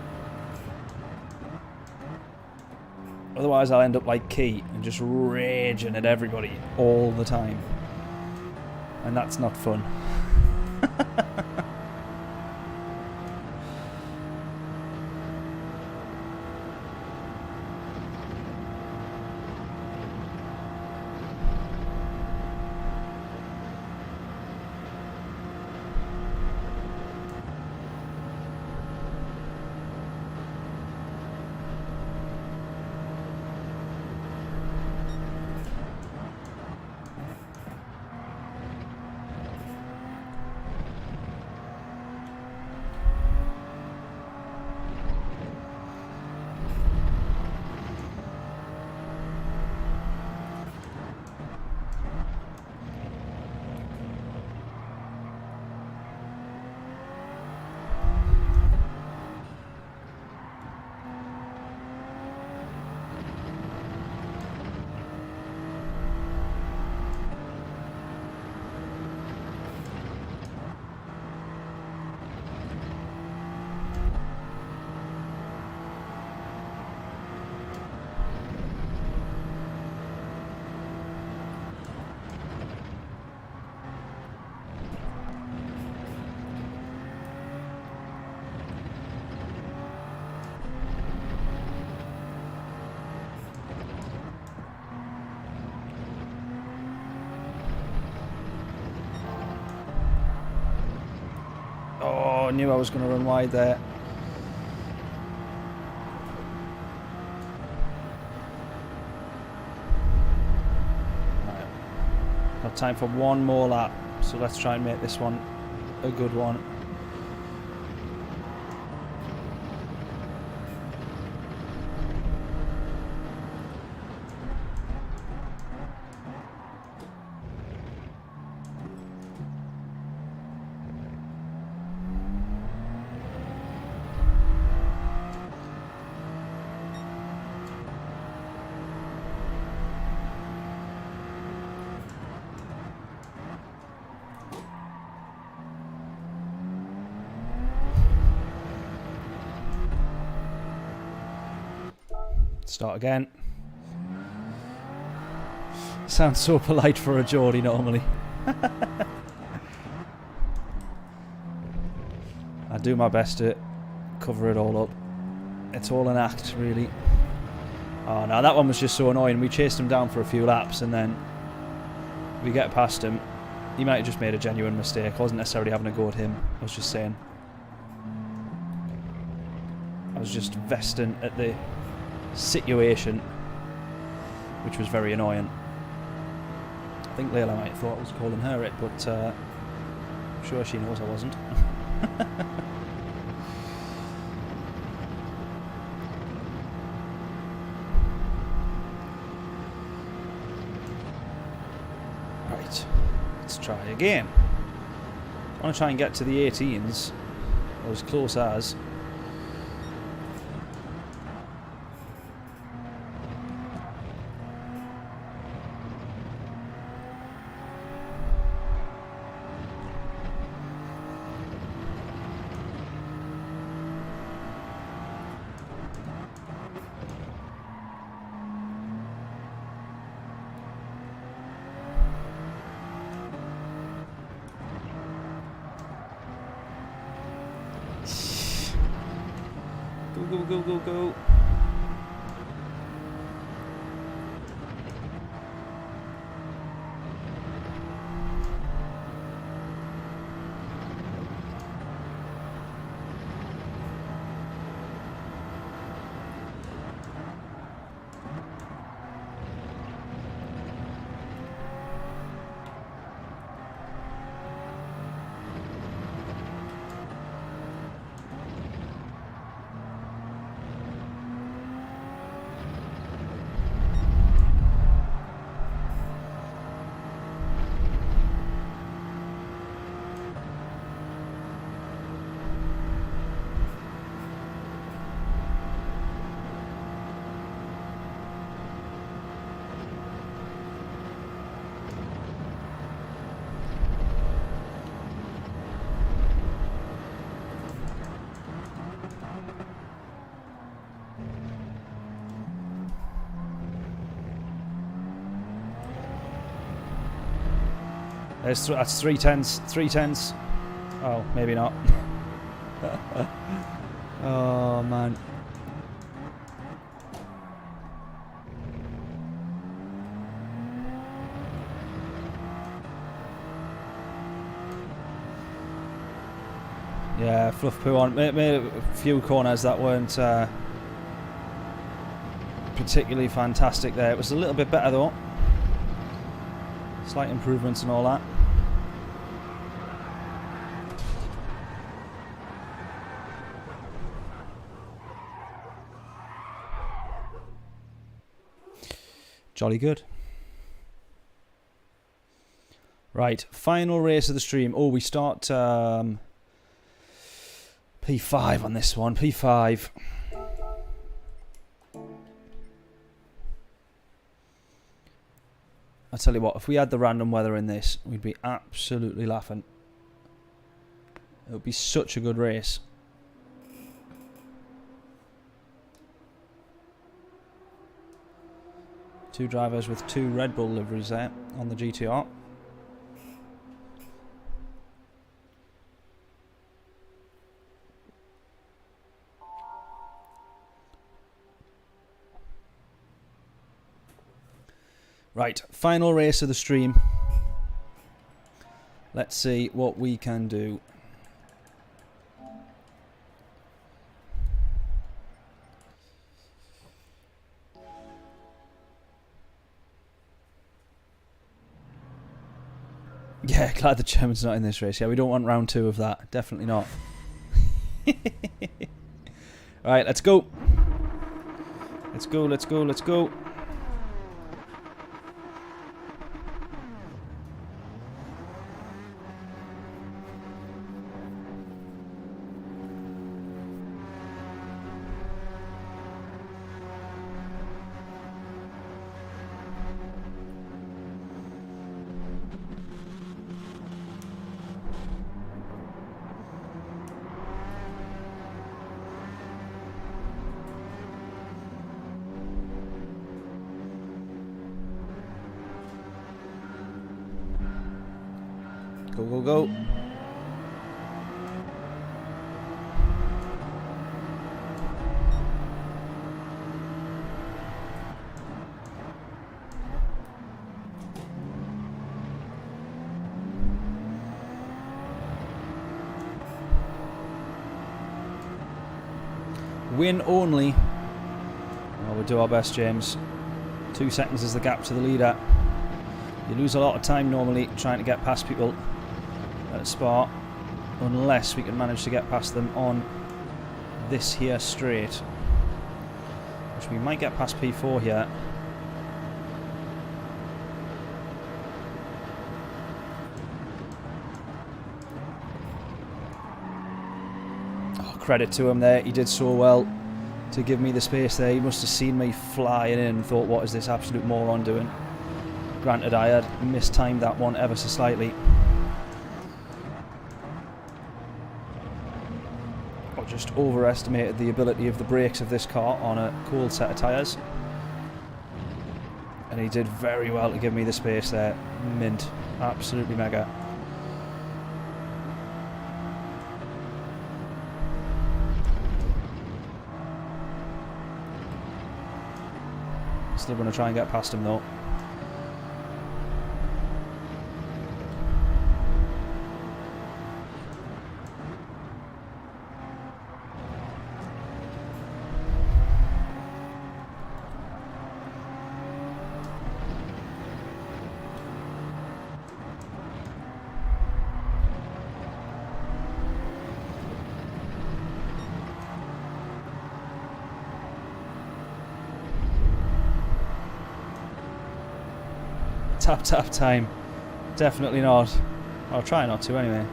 Otherwise I'll end up like Key and just raging at everybody all the time. And that's not fun. Oh, I knew I was going to run wide there. Right. Got time for one more lap, so let's try and make this one a good one. Start again. Sounds so polite for a Geordie normally. I do my best to cover it all up. It's all an act, really. Oh no, that one was just so annoying. We chased him down for a few laps and then we get past him. He might have just made a genuine mistake. I wasn't necessarily having a go at him. I was just saying. I was just vesting at the situation, which was very annoying. I think Layla might have thought I was calling her it, but I'm sure she knows I wasn't. Right, let's try again. I want to try and get to the 18s, or as close as. Go, go, go. That's 310s. 310s. Oh, maybe not. Oh, man. Yeah, fluff poo on. Made a few corners that weren't particularly fantastic there. It was a little bit better though. Slight improvements and all that. Jolly good. Right, final race of the stream. Oh, we start P5 on this one. P5. I tell you what, if we had the random weather in this, we'd be absolutely laughing. It would be such a good race. Two drivers with two Red Bull liveries there on the GTR. Right, final race of the stream. Let's see what we can do. Yeah, glad the German's not in this race. Yeah, we don't want round 2 of that. Definitely not. Right, let's go. Let's go, let's go, let's go. Go, go, go. Win only. Well, we'll do our best, James. 2 seconds is the gap to the leader. You lose a lot of time normally trying to get past people at Spa, unless we can manage to get past them on this here straight, which we might get past P4 here. Oh, credit to him there, he did so well to give me the space there. He must have seen me flying in and thought, what is this absolute moron doing? Granted, I had mistimed that one ever so slightly. Or just overestimated the ability of the brakes of this car on a cold set of tyres. And he did very well to give me the space there. Mint. Absolutely mega. Still going to try and get past him though. Tap time. Definitely not. I'll try not to anyway.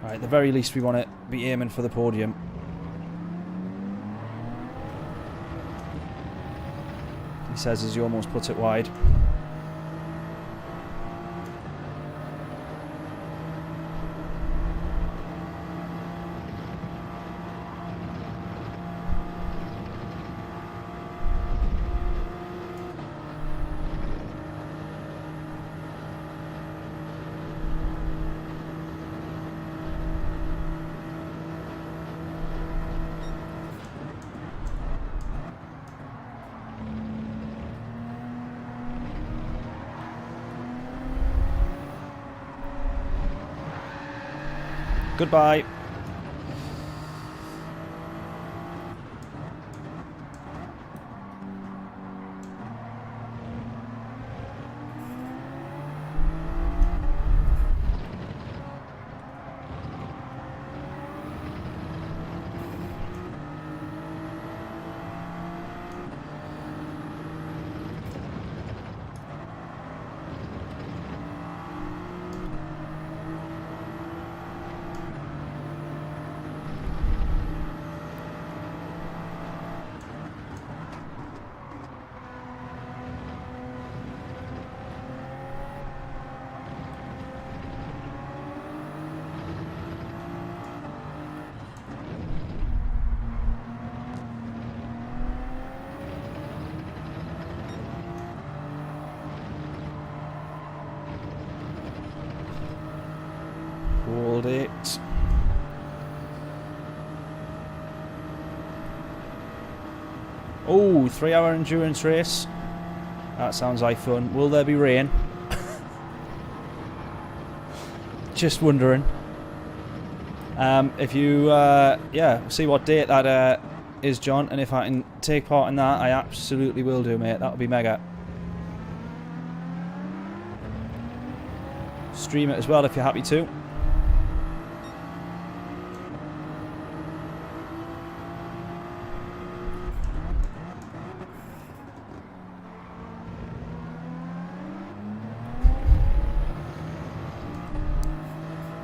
Right, at the very least we want to be aiming for the podium. He says as he almost puts it wide. Goodbye. Hold it. Oh, 3-hour endurance race. That sounds like fun. Will there be rain? Just wondering. If you, yeah, see what date that is, John, and if I can take part in that, I absolutely will do, mate. That would be mega. Stream it as well if you're happy to.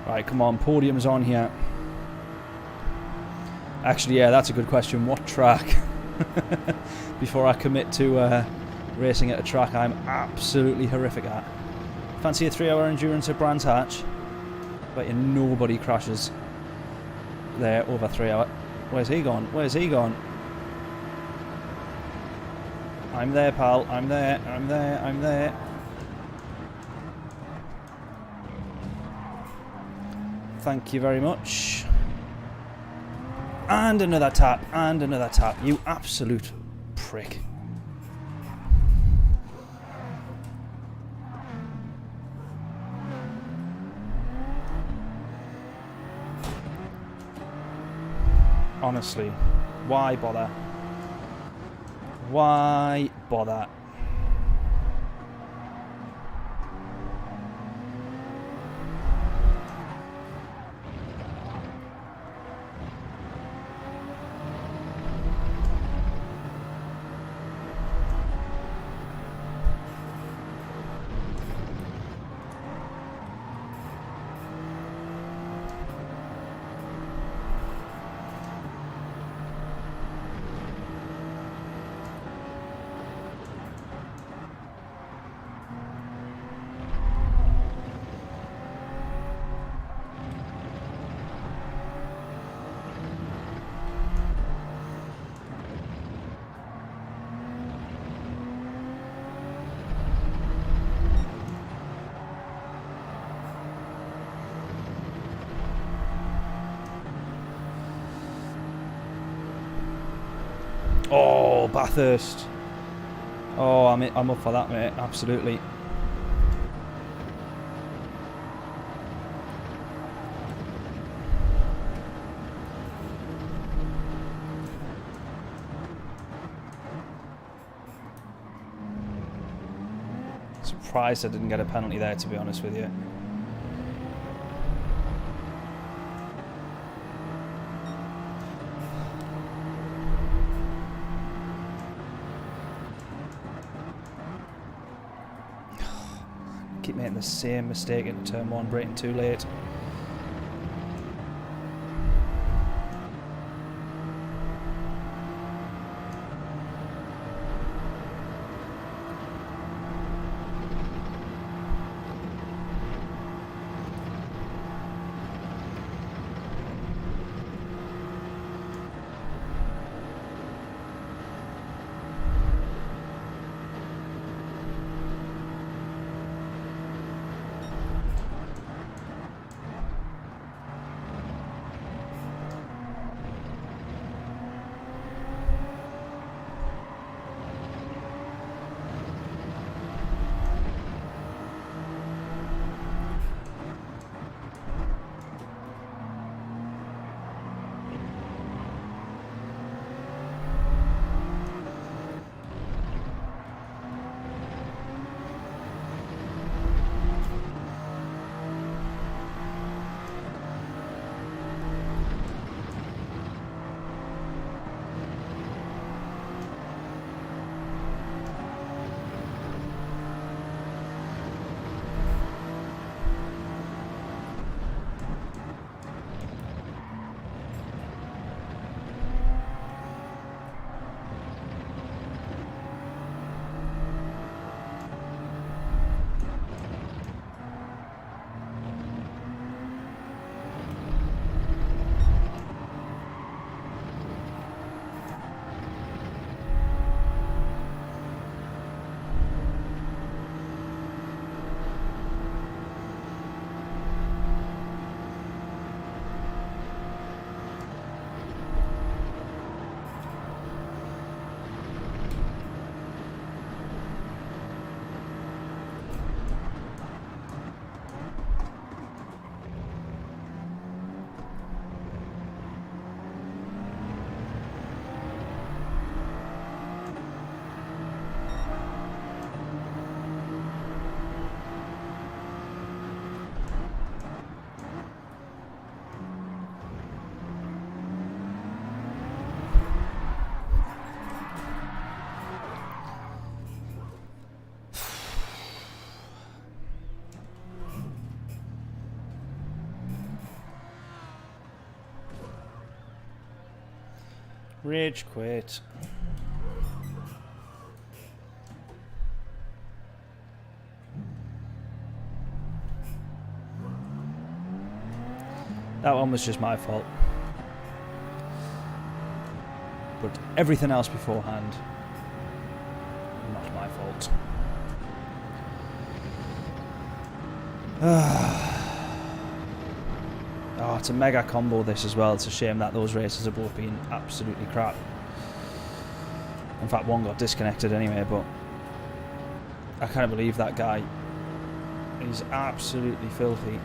Right, come on, podium's on here. Actually, yeah, that's a good question. What track? Before I commit to racing at a track I'm absolutely horrific at. Fancy a 3-hour endurance at Brands Hatch? Bet you nobody crashes there over 3 hours. Where's he gone? Where's he gone? I'm there, pal. I'm there. I'm there. I'm there. Thank you very much. And another tap. And another tap. You absolute prick. Honestly, why bother? Why bother? Oh, Bathurst. Oh, I'm up for that, mate. Absolutely. Surprised I didn't get a penalty there, to be honest with you. Keep making the same mistake in turn one, braking too late. Rage quit. That one was just my fault. But everything else beforehand, not my fault. Oh, it's a mega combo this as well. It's a shame that those races have both been absolutely crap. In fact, one got disconnected anyway, but I can't believe that guy. He's absolutely filthy.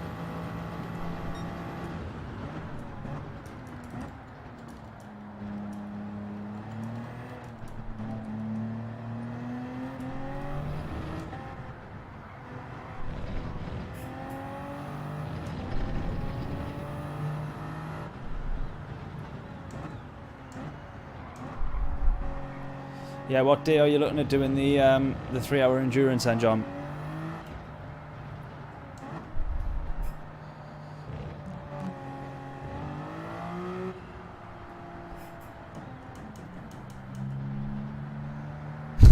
Yeah, what day are you looking at doing the 3-hour endurance then, John?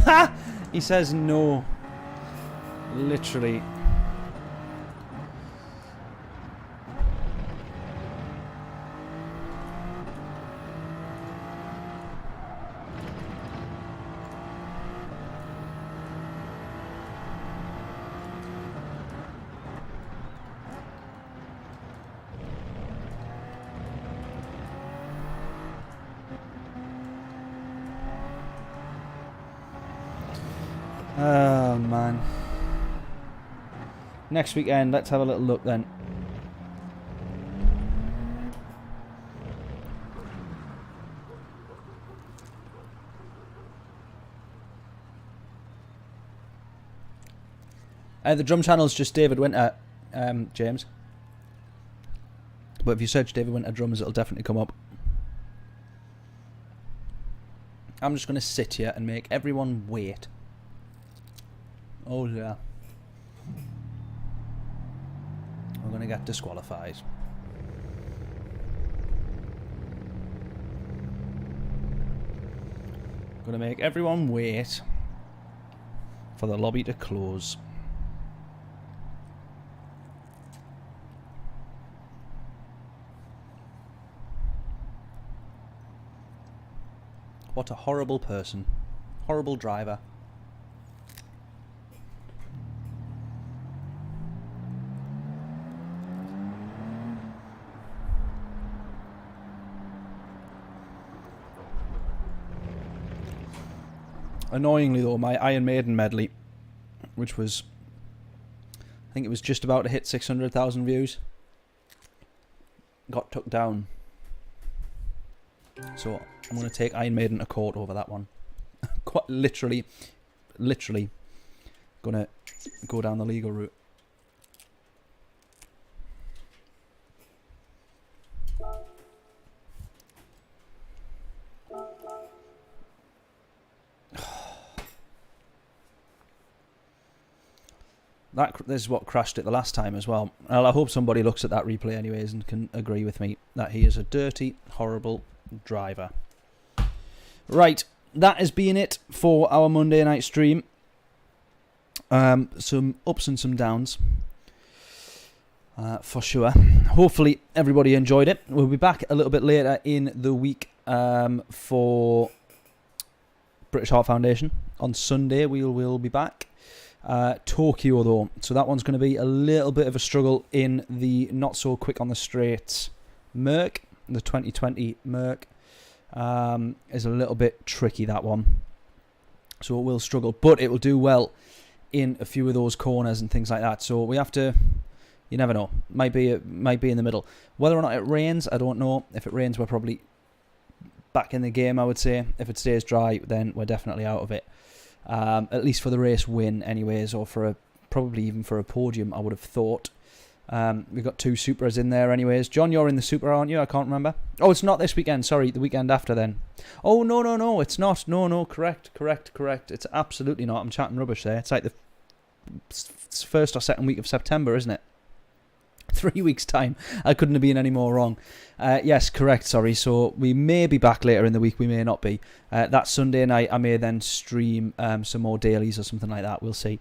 Ha! He says no. Literally. Oh man. Next weekend, let's have a little look then. The drum channel's just David Winter, James. But if you search David Winter drums, it'll definitely come up. I'm just going to sit here and make everyone wait. Oh yeah. We're going to get disqualified. Going to make everyone wait for the lobby to close. What a horrible person. Horrible driver. Annoyingly though, my Iron Maiden medley, which was, I think it was just about to hit 600,000 views, got took down. So I'm going to take Iron Maiden to court over that one. Quite literally going to go down the legal route. This is what crashed it the last time as well. Well, I hope somebody looks at that replay anyways and can agree with me that he is a dirty, horrible driver. Right, that has been it for our Monday night stream. Some ups and some downs, for sure. Hopefully everybody enjoyed it. We'll be back a little bit later in the week for British Heart Foundation. On Sunday we'll be back. Tokyo though, so that one's going to be a little bit of a struggle in the not so quick on the straight Merc. The 2020 Merc is a little bit tricky, that one, so it will struggle, but it will do well in a few of those corners and things like that. So we have to, you never know, might be in the middle. Whether or not it rains, I don't know. If it rains, we're probably back in the game, I would say. If it stays dry, then we're definitely out of it. At least for the race win anyways, or for probably even for a podium, I would have thought. We've got 2 Supras in there anyways. John, you're in the Supra, aren't you? I can't remember. Oh, it's not this weekend, sorry, the weekend after then. Oh, no, it's not. No, correct. It's absolutely not. I'm chatting rubbish there. It's like the first or second week of September, isn't it? 3 weeks' time. I couldn't have been any more wrong. Yes, correct, sorry. So we may be back later in the week, we may not be. That Sunday night, I may then stream some more dailies or something like that. We'll see.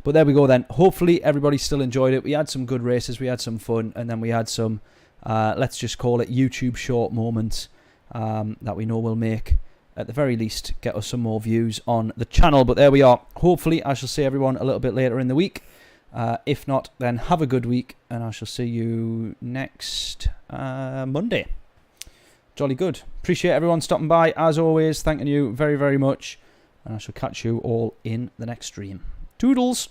But there we go then. Hopefully everybody still enjoyed it. We had some good races, we had some fun, and then we had some, let's just call it YouTube short moments that we know will make, at the very least, get us some more views on the channel. But there we are. Hopefully I shall see everyone a little bit later in the week. If not, then have a good week, and I shall see you next Monday. Jolly good. Appreciate everyone stopping by, as always. Thanking you very, very much. And I shall catch you all in the next stream. Toodles!